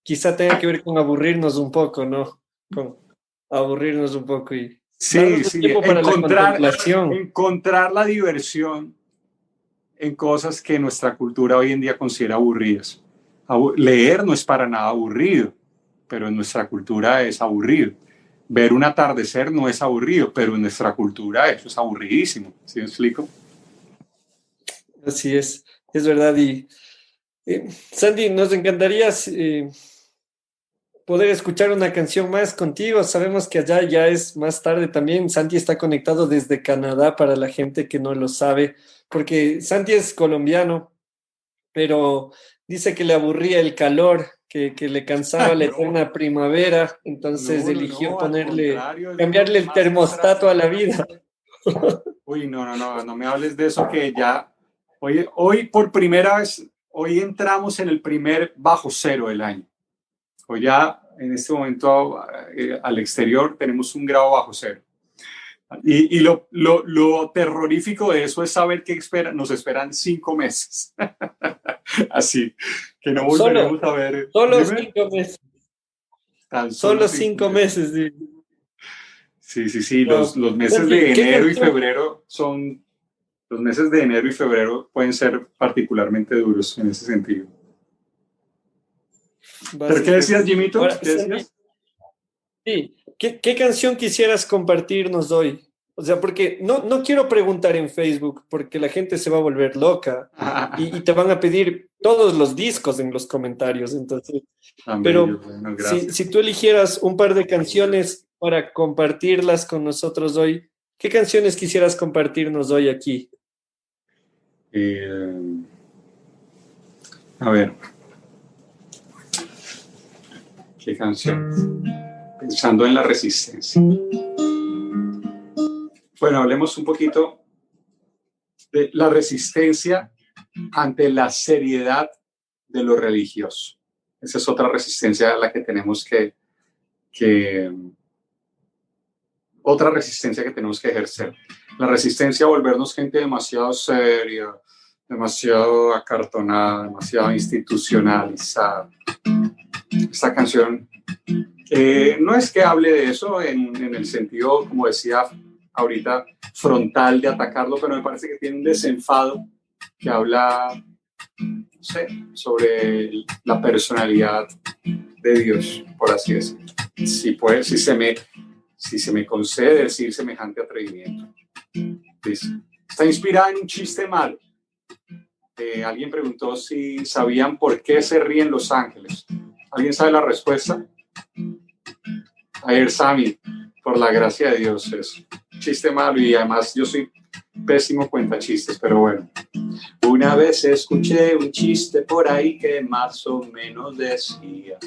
quizá tenga que ver con aburrirnos un poco, ¿no? Con aburrirnos un poco y sí, sí. tiempo para la contemplación. Encontrar la diversión en cosas que nuestra cultura hoy en día considera aburridas. Leer no es para nada aburrido, pero en nuestra cultura es aburrido. Ver un atardecer no es aburrido, pero en nuestra cultura eso es aburridísimo. ¿Sí me explico? Así es verdad. Y Sandy, nos encantaría poder escuchar una canción más contigo. Sabemos que allá ya es más tarde también. Santi está conectado desde Canadá para la gente que no lo sabe, porque Santi es colombiano, pero dice que le aburría el calor, que le cansaba la eterna primavera, entonces eligió cambiarle el termostato a la vida. Uy, no me hables de eso, que ya hoy por primera vez, hoy entramos en el primer bajo cero del año. Hoy ya en este momento al exterior tenemos 1 grado bajo cero. Y lo terrorífico de eso es saber que nos esperan 5 meses. Así que no volveremos a ver. Solo 5 meses. Solo 5 meses. Sí. Los meses de enero y febrero son... Los meses de enero y febrero pueden ser particularmente duros en ese sentido. ¿Pero qué decías, Jimito? Ahora, ¿Qué decías? Sí. ¿Qué canción quisieras compartirnos hoy? O sea, porque no quiero preguntar en Facebook porque la gente se va a volver loca y te van a pedir todos los discos en los comentarios. Entonces, pero bueno, si tú eligieras un par de canciones para compartirlas con nosotros hoy, ¿qué canciones quisieras compartirnos hoy aquí? A ver. ¿Qué canción? Pensando en la resistencia. Bueno, hablemos un poquito de la resistencia ante la seriedad de lo religioso. Esa es otra resistencia a la que tenemos otra resistencia que tenemos que ejercer. La resistencia a volvernos gente demasiado seria, demasiado acartonada, demasiado institucionalizada. Esta canción no es que hable de eso en el sentido, como decía ahorita, frontal de atacarlo, pero me parece que tiene un desenfado que habla, no sé, sobre la personalidad de Dios, por así decirlo. Si se me concede decir semejante atrevimiento. Dice, está inspirada en un chiste malo. Alguien preguntó si sabían por qué se ríen los ángeles. ¿Alguien sabe la respuesta? A ver, Sammy, por la gracia de Dios, es un chiste malo y además yo soy pésimo cuenta chistes, pero bueno. Una vez escuché un chiste por ahí que más o menos decía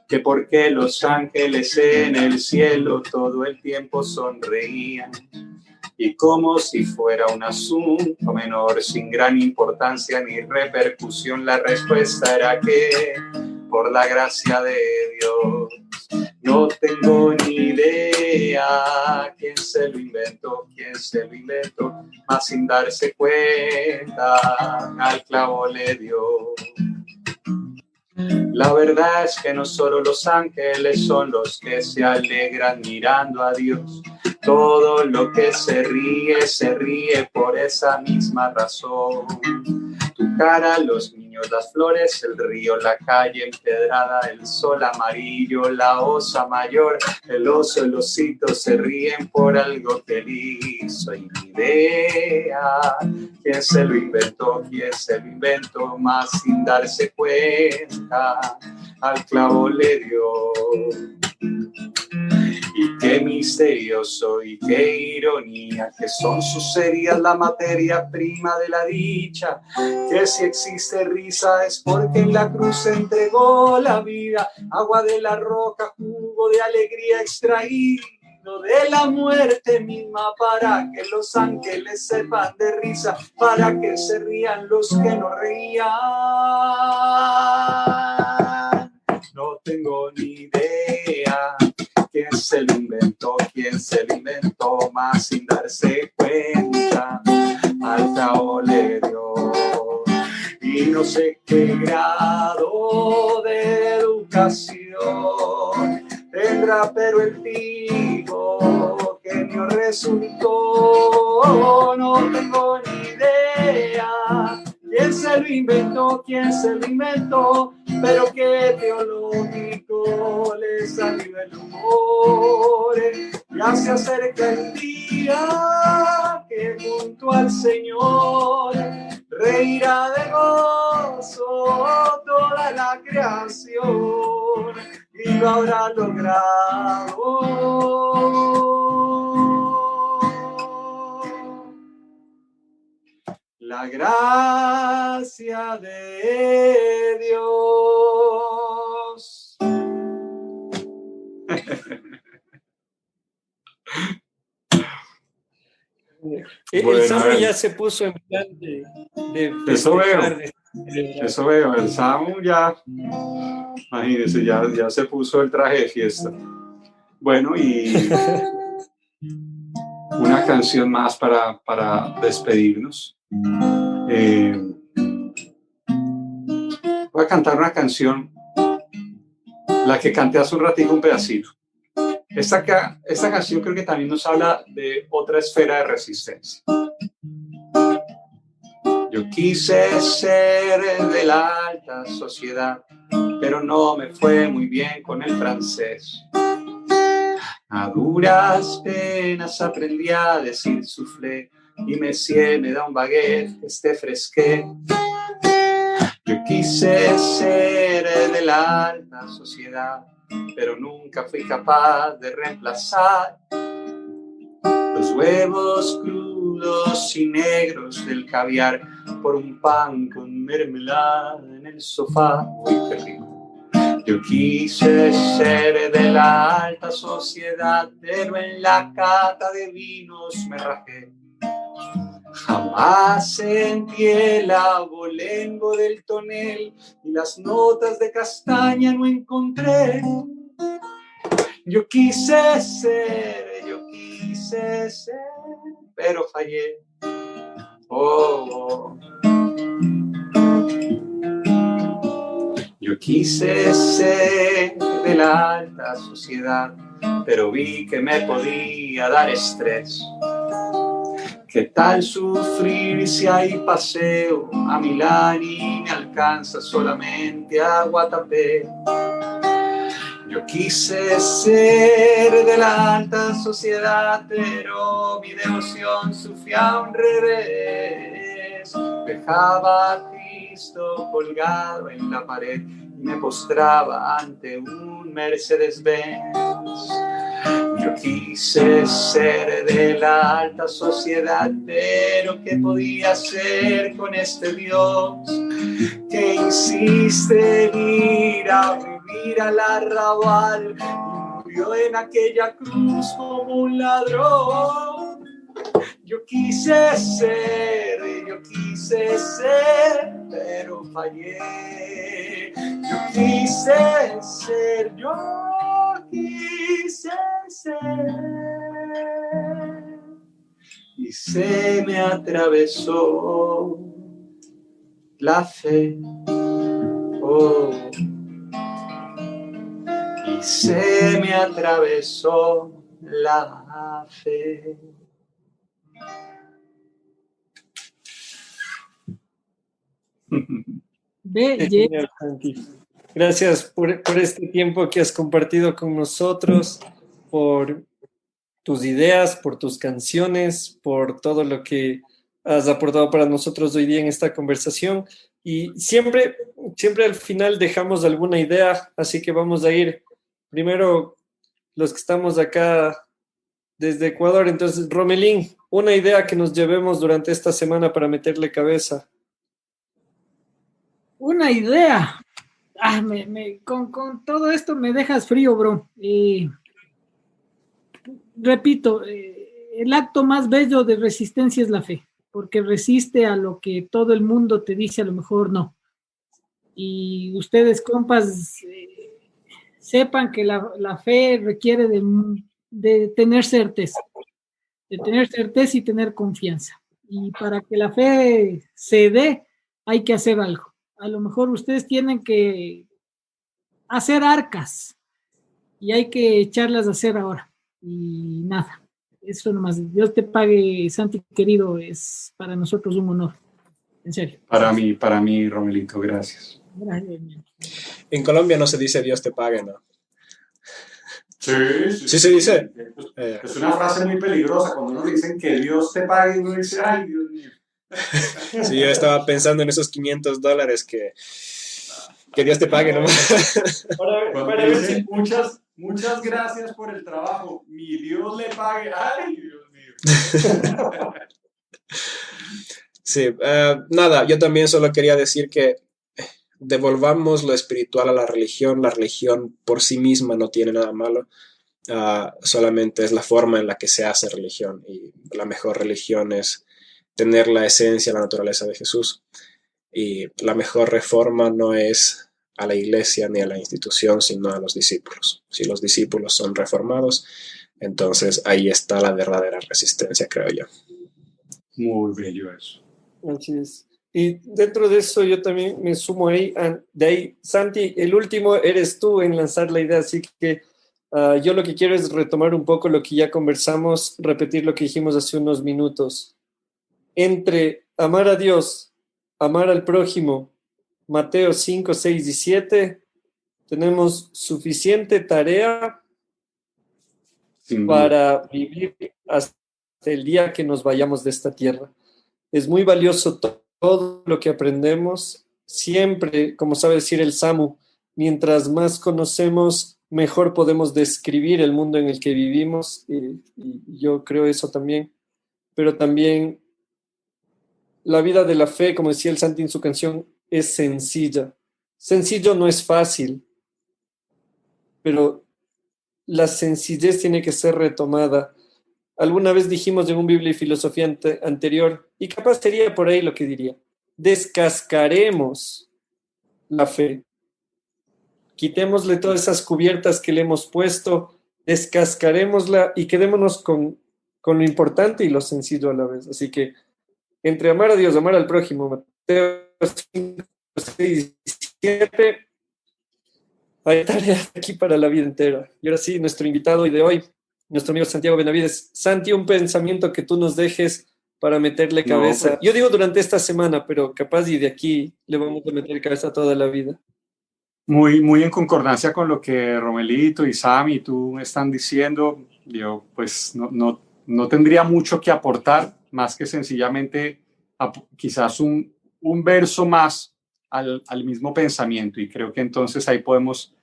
que porque los ángeles en el cielo todo el tiempo sonreían y como si fuera un asunto menor sin gran importancia ni repercusión, la respuesta era que por la gracia de Dios. No tengo ni idea quién se lo inventó, mas sin darse cuenta al clavo le dio. La verdad es que no solo los ángeles son los que se alegran mirando a Dios. Todo lo que se ríe por esa misma razón. Tu cara, los niños, las flores, el río, la calle empedrada, el sol amarillo, la osa mayor, el oso, el osito se ríen por algo que él hizo. Y ni idea quién se lo inventó, más sin darse cuenta, al clavo le dio. Y qué misterioso y qué ironía, que son sus heridas la materia prima de la dicha, que si existe risa es porque en la cruz se entregó la vida, agua de la roca, jugo de alegría extraído de la muerte misma, para que los ángeles sepan de risa, para que se rían los que no reían. No tengo ni idea quién se lo inventó, más sin darse cuenta, al cabo le dio. Y no sé qué grado de educación tendrá, pero el tipo genio resultó. No tengo ni idea quién se lo inventó, pero qué teológico le salió el humor. Ya se acerca el día que junto al Señor reirá de gozo toda la creación y lo habrá logrado. La gracia de Dios. El Samu ya se puso en plan de eso veo, el Samu ya, imagínense, ya se puso el traje de fiesta. Bueno, y una canción más para despedirnos. Voy a cantar una canción, la que canté hace un ratito, un pedacito. Esta canción creo que también nos habla de otra esfera de resistencia. Yo quise ser de la alta sociedad, pero no me fue muy bien con el francés. A duras penas aprendí a decir soufflé y Messier me da un baguette que esté fresqué. Yo quise ser de la alta sociedad, pero nunca fui capaz de reemplazar los huevos crudos y negros del caviar por un pan con mermelada en el sofá. Uy, qué rico. Yo quise ser de la alta sociedad, pero en la cata de vinos me rajé. Jamás sentí el abolengo del tonel y las notas de castaña no encontré. Yo quise ser, pero fallé. Oh. Yo quise ser de la alta sociedad, pero vi que me podía dar estrés. ¿Qué tal sufrir si hay paseo a Milán y me alcanza solamente a Guatapé? Yo quise ser de la alta sociedad, pero mi devoción sufría un revés. Dejaba a Cristo colgado en la pared y me postraba ante un Mercedes-Benz. Yo quise ser de la alta sociedad, pero ¿qué podía hacer con este Dios que insiste en ir a vivir al arrabal y murió en aquella cruz como un ladrón? Yo quise ser, pero fallé. Yo quise ser. Y se me atravesó la fe. Oh. Y se me atravesó la fe. Genial, Santi. Gracias por este tiempo que has compartido con nosotros, por tus ideas, por tus canciones, por todo lo que has aportado para nosotros hoy día en esta conversación. Y siempre al final dejamos alguna idea, así que vamos a ir primero los que estamos acá desde Ecuador. Entonces, Romelín, una idea que nos llevemos durante esta semana para meterle cabeza. Una idea. Con todo esto me dejas frío, bro. Repito, el acto más bello de resistencia es la fe, porque resiste a lo que todo el mundo te dice, a lo mejor no. Y ustedes, compas, sepan que la fe requiere de tener certeza y tener confianza. Y para que la fe se dé, hay que hacer algo. A lo mejor ustedes tienen que hacer arcas y hay que echarlas a hacer ahora. Y nada, eso nomás. Dios te pague, Santi querido, es para nosotros un honor. En serio. Para mí, Romelito, gracias. Gracias. En Colombia no se dice Dios te pague, ¿no? Sí se dice. Es una frase muy peligrosa cuando uno dicen que Dios te pague y uno dice, ay, Dios mío. Sí, yo estaba pensando en esos $500 que Dios te pague nomás. Para ver si muchas gracias por el trabajo. Mi Dios le pague. Ay, Dios mío. Sí, nada, yo también solo quería decir que devolvamos lo espiritual a la religión. La religión por sí misma no tiene nada malo. Solamente es la forma en la que se hace religión, y la mejor religión es tener la esencia, la naturaleza de Jesús, y la mejor reforma no es a la iglesia ni a la institución, sino a los discípulos. Si los discípulos son reformados, entonces ahí está la verdadera resistencia, creo yo. Muy bello eso. Así es. Y dentro de eso yo también me sumo ahí. De ahí, Santi, el último eres tú en lanzar la idea, así que yo lo que quiero es retomar un poco lo que ya conversamos, repetir lo que dijimos hace unos minutos. Entre amar a Dios, amar al prójimo, Mateo 5, 6 y 7, tenemos suficiente tarea para vivir hasta el día que nos vayamos de esta tierra. Es muy valioso todo lo que aprendemos. Siempre, como sabe decir el Samu, mientras más conocemos, mejor podemos describir el mundo en el que vivimos. Y yo creo eso también. Pero también la vida de la fe, como decía el Santi en su canción, es sencilla. Sencillo no es fácil, pero la sencillez tiene que ser retomada. alguna vez dijimos en un Biblia y Filosofía anterior, y capaz sería por ahí lo que diría, descascaremos la fe. Quitémosle todas esas cubiertas que le hemos puesto, descascarémosla y quedémonos con lo importante y lo sencillo a la vez. Así que entre amar a Dios, amar al prójimo, Mateo 5, 6 y 7, hay tarea aquí para la vida entera. Y ahora sí, nuestro invitado de hoy, nuestro amigo Santiago Benavides. Santi, un pensamiento que tú nos dejes para meterle cabeza. No, pues, Yo digo durante esta semana, pero capaz y de aquí le vamos a meter cabeza toda la vida. muy en concordancia con lo que Romelito y Sam y tú están diciendo. Yo pues no tendría mucho que aportar, más que sencillamente quizás un verso más al mismo pensamiento, y creo que entonces ahí podemos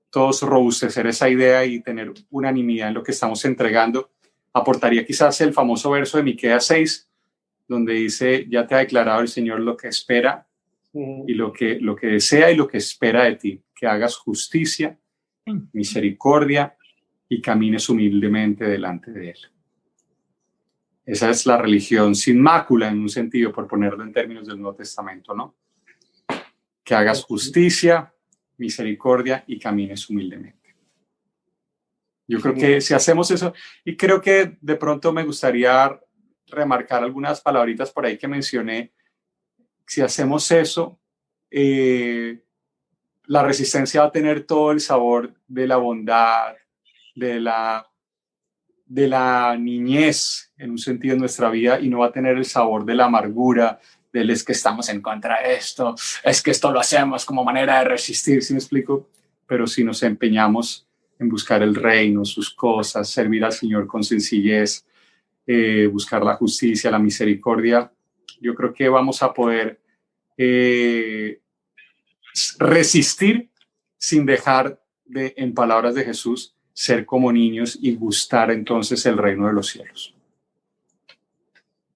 todos robustecer esa idea y tener unanimidad en lo que estamos entregando. Aportaría quizás el famoso verso de Miqueas 6, donde dice: ya te ha declarado el Señor lo que espera y lo que desea y lo que espera de ti, que hagas justicia, misericordia y camines humildemente delante de Él. Esa es la religión sin mácula, en un sentido, por ponerlo en términos del Nuevo Testamento, ¿no? Que hagas justicia, misericordia y camines humildemente. Yo creo que si hacemos eso, y creo que de pronto me gustaría remarcar algunas palabritas por ahí que mencioné. Si hacemos eso, la resistencia va a tener todo el sabor de la bondad, de la niñez en un sentido en nuestra vida, y no va a tener el sabor de la amargura, del es que estamos en contra de esto, es que esto lo hacemos como manera de resistir, ¿sí me explico? Pero si nos empeñamos en buscar el reino, sus cosas, servir al Señor con sencillez, buscar la justicia, la misericordia, yo creo que vamos a poder resistir sin dejar de, en palabras de Jesús, ser como niños y gustar entonces el reino de los cielos.